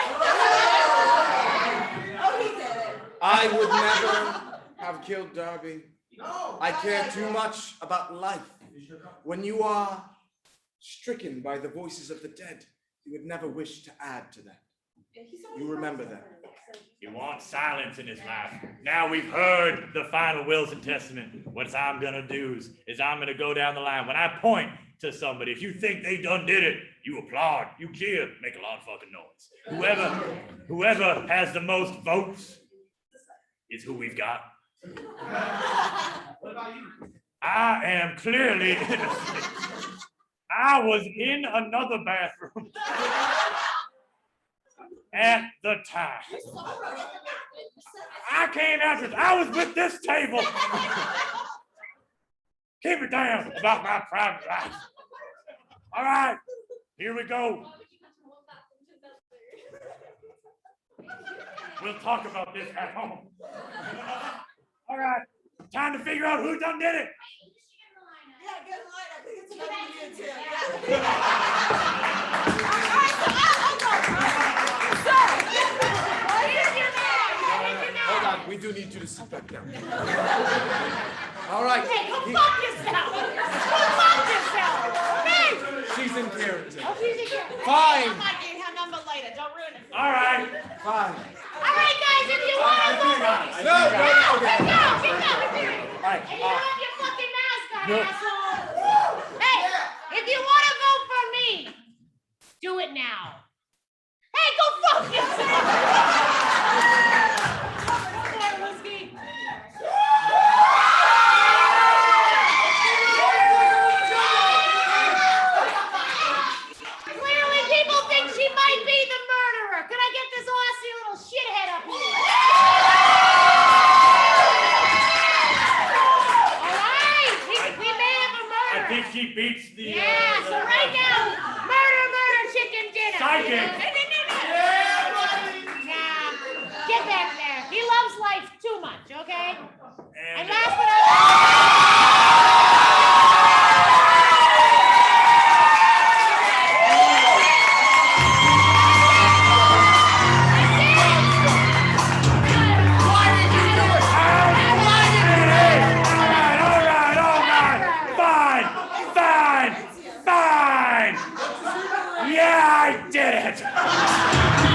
Oh, he did it. I would never have killed Darby. I care too much about life. When you are stricken by the voices of the dead, you would never wish to add to that. You remember that. he wants silence in his life. Now we've heard the final wills and testament. What I'm gonna do is I'm gonna go down the line. When I point to somebody, if you think they done did it, you applaud, you cheer, make a lot of fucking noise. Whoever has the most votes is who we've got. What about you? I am clearly innocent. I was in another bathroom at the time. I came after I was with this table. Keep it down about my private life. All right, here we go. We'll talk about this at home. All right, time to figure out who done did it. Yeah, good line. I think it's a good idea too. Hold on, we do need you to sit back down. All right. Hey, go fuck yourself! Go fuck yourself! Hey! She's in character. Oh, she's in here. Fine. I might get her number later. Don't ruin it. All right. Fine. All right, guys, if you want to vote, No, get down. If you don't have your fucking mask on, asshole. Hey, if you want to vote for me, do it now. Hey, go fuck yourself. Poor Whiskey. Clearly, people think she might be the murderer. Could I get this Aussie little shithead up here? All right, we may have a I murderer. think he beats the. Yeah, so right now, murder, chicken dinner. Psychic. Nah, get back there. He loves life too much, okay? And And last but not least. Fine. Yeah, I did it.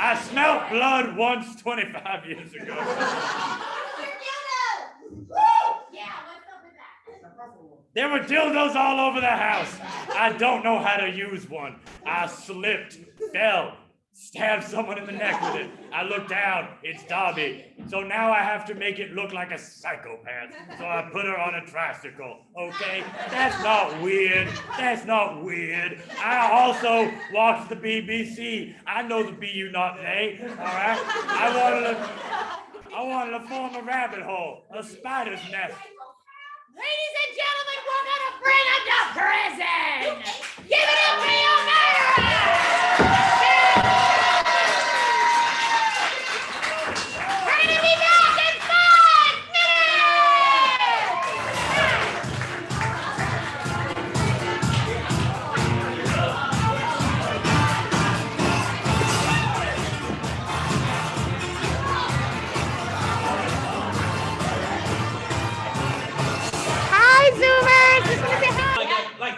I smelled blood once 25 years ago. Yeah, what's up with that? There were dildos all over the house. I don't know how to use one. I slipped, fell, stabbed someone in the neck with it. I looked down, it's Darby. So now I have to make it look like a psychopath. So I put her on a tricycle, okay? That's not weird. That's not weird. I also watched the BBC. I know the BU not they, all right? I wanted to form a rabbit hole, a spider's nest. Ladies and gentlemen, we're gonna bring him to prison! Give it up for your murderer!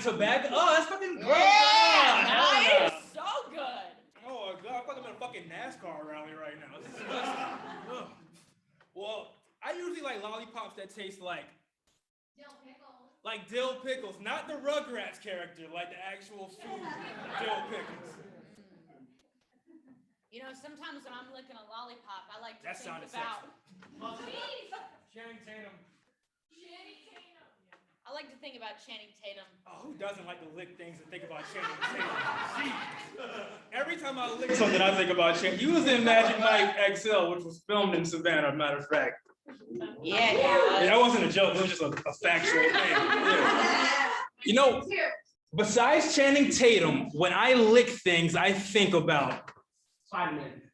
tobacco. Oh, that's fucking gross. Yeah, Ah, nice. So good. Oh my god, I feel like I'm in a fucking NASCAR rally right now. This is disgusting. Ugh. Well, I usually like lollipops that taste like dill pickles, not the Rugrats character, like the actual food dill pickles. You know, sometimes when I'm licking a lollipop, I like to That think sounded about. Channing Tatum. I like to think about Channing Tatum. Oh, who doesn't like to lick things and think about Channing Tatum? Jeez. Every time I lick something, I think about Channing. He was in Magic Mike XL, which was filmed in Savannah, matter of fact. Yeah. Yeah, that wasn't a joke. It was just a factual thing. Yeah. You know, besides Channing Tatum, when I lick things, I think about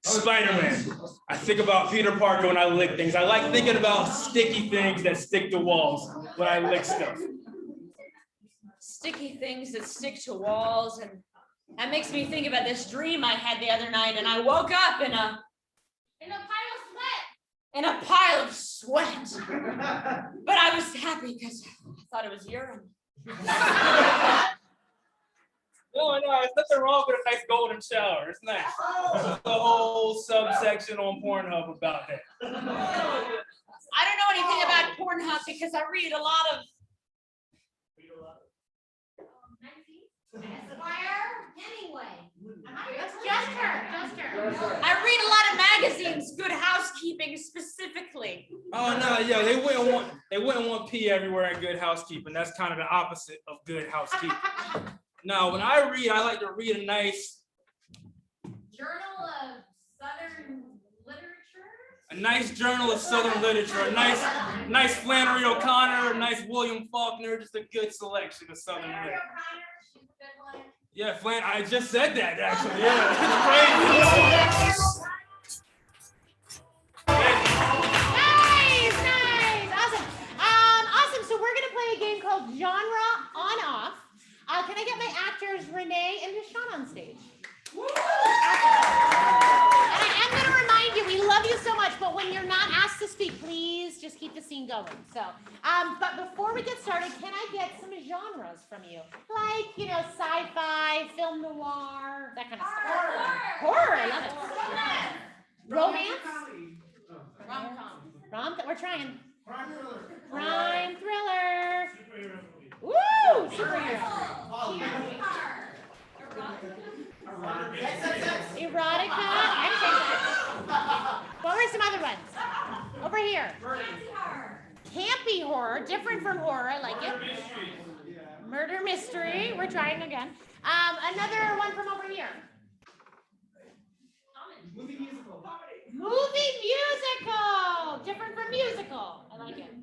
Spider-Man. I think about Peter Parker when I lick things. I like thinking about sticky things that stick to walls when I lick stuff. Sticky things that stick to walls, and that makes me think about this dream I had the other night, and I woke up in a pile of sweat. But I was happy because I thought it was urine. No, there's nothing wrong with a nice golden shower. It's nice. There's a whole subsection on Pornhub about that. I don't know anything about Pornhub because I read a lot of Esquire, Hemingway. That's just her. I read a lot of magazines, Good Housekeeping specifically. Oh no, yeah, they wouldn't want pee everywhere in Good Housekeeping. That's kind of the opposite of Good Housekeeping. No, when I read, I like to read a nice Journal of Southern Literature. a nice journal of Southern literature, a nice Flannery O'Connor, a nice William Faulkner, just a good selection of Southern literature. Yeah, I just said that actually. Yeah, it's crazy. Nice, awesome. Awesome. So we're gonna play a game called Genre On Off. Can I get my actors Renee and Deshaun on stage? And I am gonna remind you, we love you so much, but when you're not asked to speak, please just keep the scene going. So, but before we get started, can I get some genres from you? Like, sci-fi, film noir, that kind of stuff. Horror, I love it. Romance? Rom-com. We're trying. Crime thriller. Woo! Superhero. Erotica. What were some other ones? Over here. Campy horror, different from horror. I like it. Murder mystery. We're trying again. Another one from over here. Movie musical. Different from musical. I like it.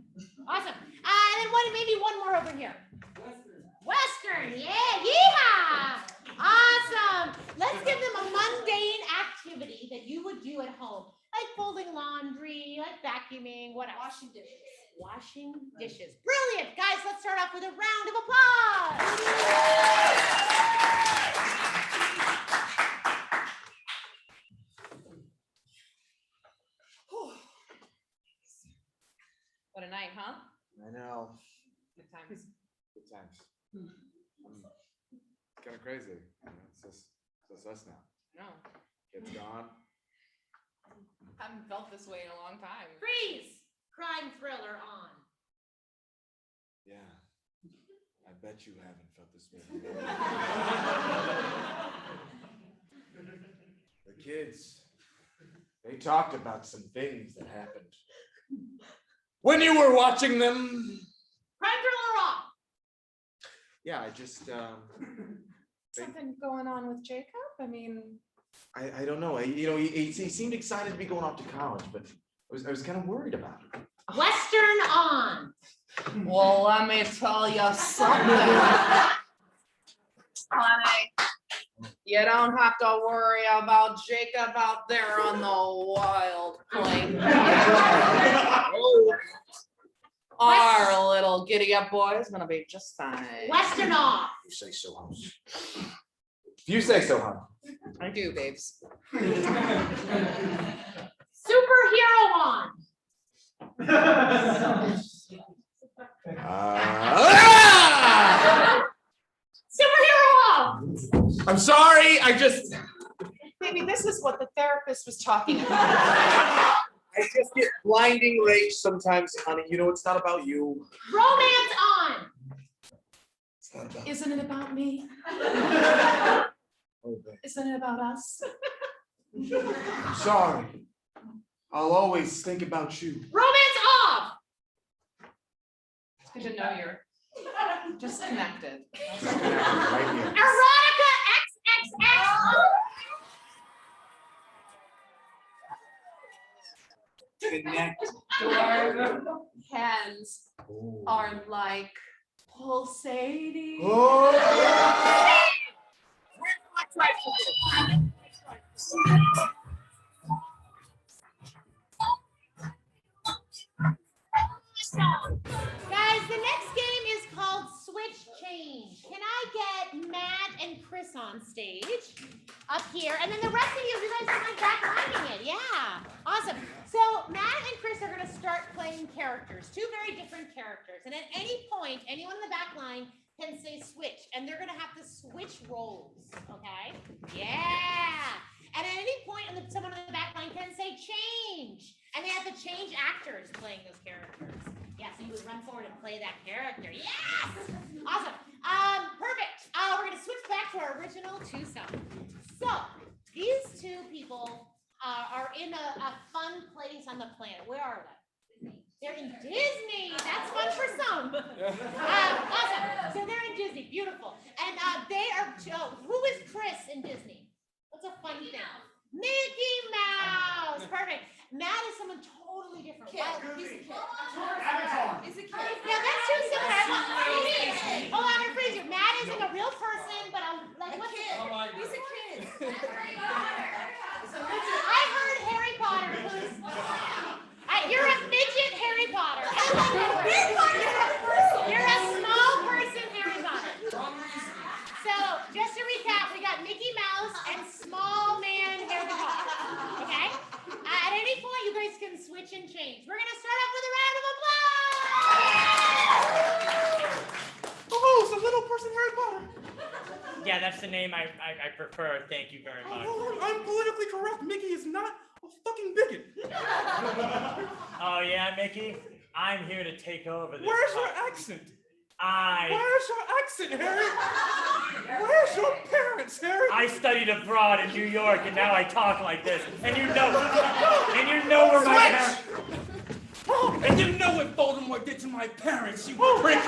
Awesome. And then maybe one more over here. Western. Yeah. Yeehaw. Awesome. Let's give them a mundane activity that you would do at home, like folding laundry, like vacuuming, what else? Washing dishes. Brilliant. Guys, let's start off with a round of applause. What a night, huh? I know. Good times. Good times. It's kind of crazy. It's just us now. No. Kids gone. Haven't felt this way in a long time. Freeze. Crime thriller on. Yeah. I bet you haven't felt this way. The kids, they talked about some things that happened when you were watching them. Crime thriller on. Yeah, I just Something going on with Jacob? I mean, I don't know. He seemed excited to be going off to college, but I was kind of worried about it. Western on. well, let me tell you something. Honey, you don't have to worry about Jacob out there on the wild plain. Our little giddy up boy is gonna be just fine. Western off. You say so, hon. You say so, hon. I do, babes. Superhero on. I just Maybe this is what the therapist was talking about. I just get blinding rage sometimes, honey. You know it's not about you. Romance on. It's not about Isn't it about me? oh, babe. Isn't it about us? I'm sorry. I'll always think about you. Romance off. It's good to know you're disconnected. Right here. Erotica XXX. Connect. Your hands are like pulsating. Oh. Guys, the next game is called Switch Change. Can I get Matt and Chris on stage up here? And then the rest of you guys are like backlining it. Yeah, awesome. So Matt and Chris are gonna start playing characters, two very different characters. And at any point, anyone in the back line can say switch, and they're gonna have to switch roles, okay? Yeah. And at any point, someone in the back line can say change, and they have to change actors playing those characters. Yeah, so you would run forward and play that character. Yes! Awesome. Perfect. We're gonna switch back to our original twosome. So these two people are in a fun place on the planet. Where are they? They're in Disney. That's fun for some. Awesome. So they're in Disney. Beautiful. And they are. Who is Chris in Disney? What's a fun thing? Mickey Mouse. Perfect. Matt is someone totally different. He's a kid. He's a kid. Yeah, that's too similar. Hold on, I'm freezing. Matt isn't a real person, but like what's it? He's a kid. I heard Harry Potter. You're a midget Harry Potter. You're a small person Harry Potter. So just to recap, we got Mickey Mouse and small man Harry Potter. Okay? At any point, you guys can switch and change. We're gonna start off with a round of applause. Oh, it's a little person Harry Potter. Yeah, that's the name I prefer. Thank you very much. Oh, I'm politically correct. Mickey is not a fucking bigot. Oh yeah, Mickey, I'm here to take over this. Where's your accent? I Where's your accent, Harry? Where's your parents, Harry? I studied abroad in New York, and now I talk like this. And you know where my parents. Oh, and you know what Voldemort did to my parents, you prick!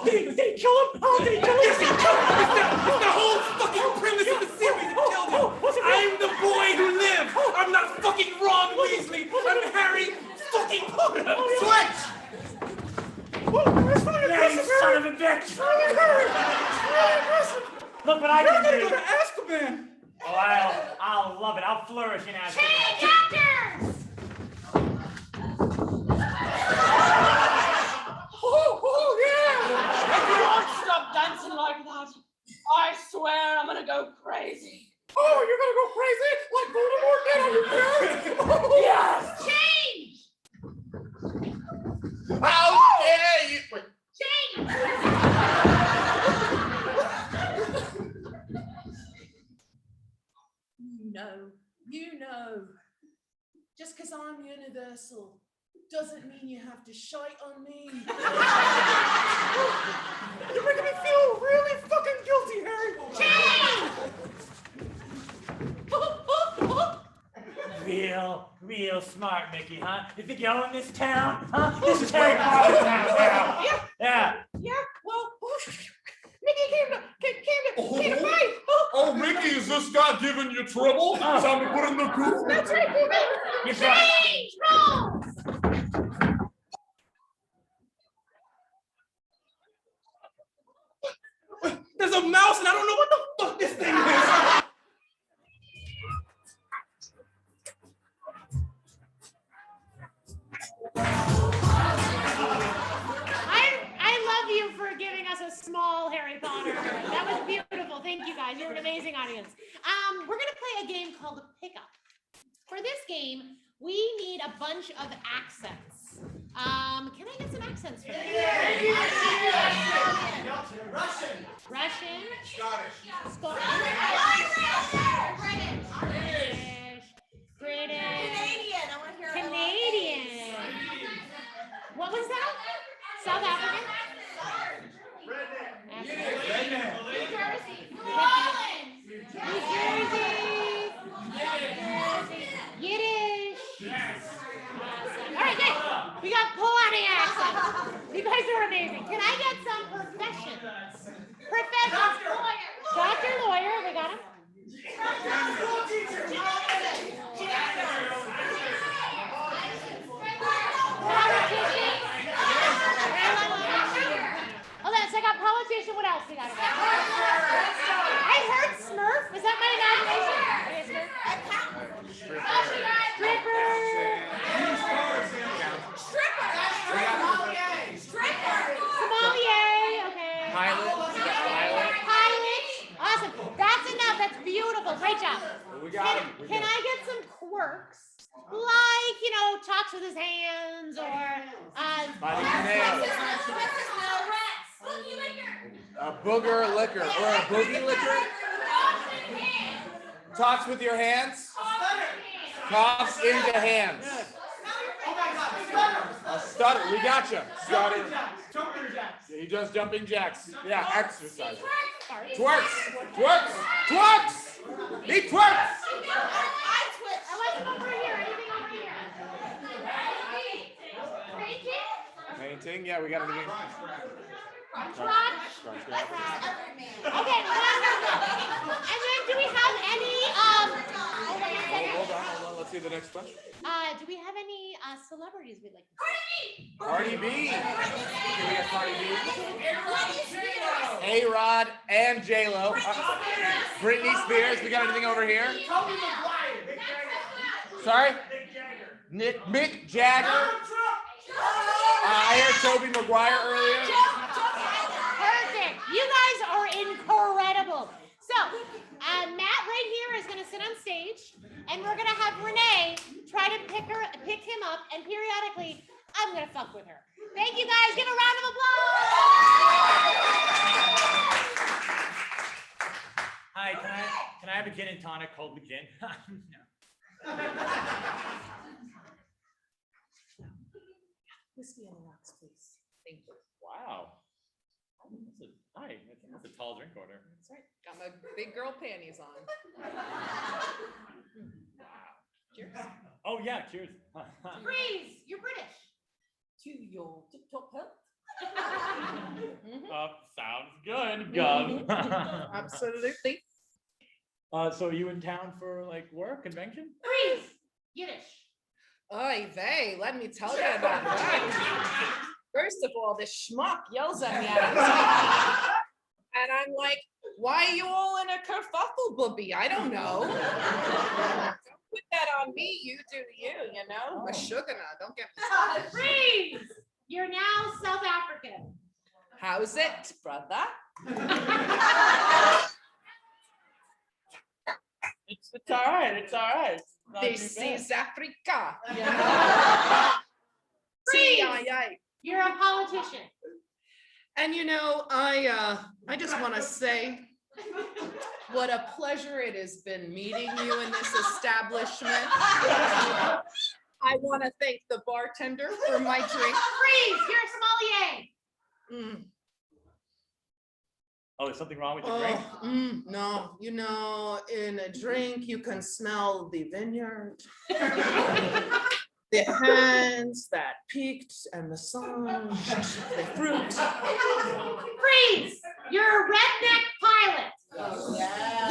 Did they kill him? Oh, they killed him! Yes, he killed him! It's the whole fucking premise of the series. He killed him! I'm the boy who lived! I'm not fucking Ron Weasley! I'm Harry fucking Potter! Switch! Yeah, you son of a bitch! Look what I You're can gonna do! go to Azkaban! Oh, I'll love it. I'll flourish in Azkaban. Change actors! Oh, yeah! If you don't stop dancing like that, I swear I'm gonna go crazy. Oh, you're gonna go crazy like Voldemort did on your parents? Yes! Change! How dare you? Wait. Change! You know, just because I'm universal doesn't mean you have to shite on me. You're making me feel really fucking guilty, Harry. Real smart, Mickey, huh? You think you own this town, huh? This is Harry Potter town now. Yeah. Yeah, well, Mickey came to fight. Oh, Mickey, is this guy giving you trouble? Time to put in the coop. That's right, You're right. Change roles! There's a mouse and I don't know what the fuck this thing is. I love you for giving us a small Harry Potter. That was beautiful. Thank you guys. You're an amazing audience. We're gonna play a game called Pickup. For this game, we need a bunch of accents. Can I get some accents for this? Russian. Russian. Scottish. Scottish. South African? New Jersey. Yiddish. Awesome. All right, good. We got Polani accent. You guys are amazing. Can I get some profession? Profession. Doctor, lawyer. We got him. Hold on, so I got politician. What else we got? I heard Smurf. Is that my imagination? Sommelier. Okay. Pilot. Pilot. Awesome. That's enough. That's beautiful. Great job. We got him. Can I get some quirks? Like, you know, talks with his hands or a booger liquor or a boogie liquor. Talks with your hands. Coughs into hands. A stutter. We got you. Stutter. He does jumping jacks. Yeah, exercise. Twerks. Twerks. Twerks. He twerks. I wasn't over here. Anything over here? Painting? Painting. Yeah, we got everything. Crotch. Okay, wonderful. And then do we have any Hold on. Let's see the next question. do we have any celebrities we'd like to see? Cardi B. We got Cardi B. A-Rod and J-Lo. Britney Spears. We got anything over here? Sorry? Mick Jagger. I heard Tobey Maguire earlier. Perfect. You guys are incredible. So, Matt right here is going to sit on stage, and we're going to have Renee try to pick him up, and periodically, I'm going to fuck with her. Thank you guys. Give a round of applause. Hi, can I have a gin and tonic called the gin? Whiskey on the rocks, please. Thank you. Wow. That's a tall drink order. That's right. Got my big girl panties on. Cheers. Oh yeah, cheers. Freeze. You're British. To your TikTok health. Sounds good, Gov. Absolutely. So are you in town for like work, convention? Freeze. Yiddish. Oy vey, let me tell you about that. First of all, this schmuck yells at me out of time. And I'm like, why are you all in a kerfuffle, booby? I don't know. Don't put that on me. You do you know? A sugar nut, don't get me started. Freeze. You're now South African. How's it, brother? It's all right. It's all right. This is Africa. You know? Freeze. TIA. You're a politician. And you know, I just want to say what a pleasure it has been meeting you in this establishment. I want to thank the bartender for my drink. Freeze. You're a sommelier. Oh, there's something wrong with your drink? No, you know, in a drink you can smell the vineyard, the hands that peaked and massaged the fruit. Freeze. You're a redneck pilot. Oh, yeah.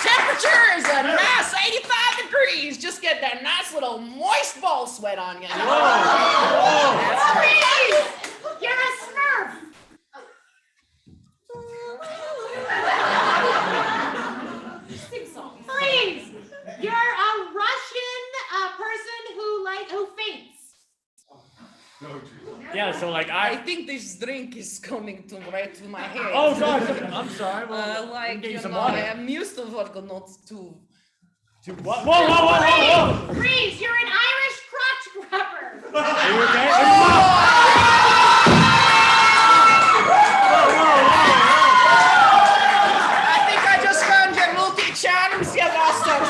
Temperature is a nice 85 degrees. Just get that nice little moist ball sweat on you. Freeze. You're a Smurf. Freeze. You're a Russian person who faints. Yeah, so like I think this drink is coming right to my head. Oh, sorry. I'm sorry. Well, like, get you you some know, water. I am used to vodka, not to. To what? Whoa. Freeze. You're an Irish crotch grabber. Are you okay? I think I just found your multi charms, you bastard.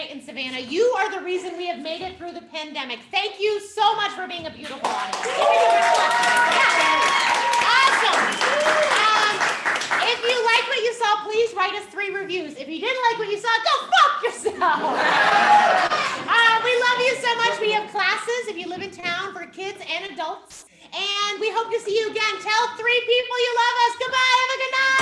Nate and Savannah. You are the reason we have made it through the pandemic. Thank you so much for being a beautiful audience. Awesome. If you like what you saw, please write us 3 reviews. If you didn't like what you saw, go fuck yourself. We love you so much. We have classes if you live in town for kids and adults. And we hope to see you again. Tell 3 people you love us. Goodbye. Have a good night.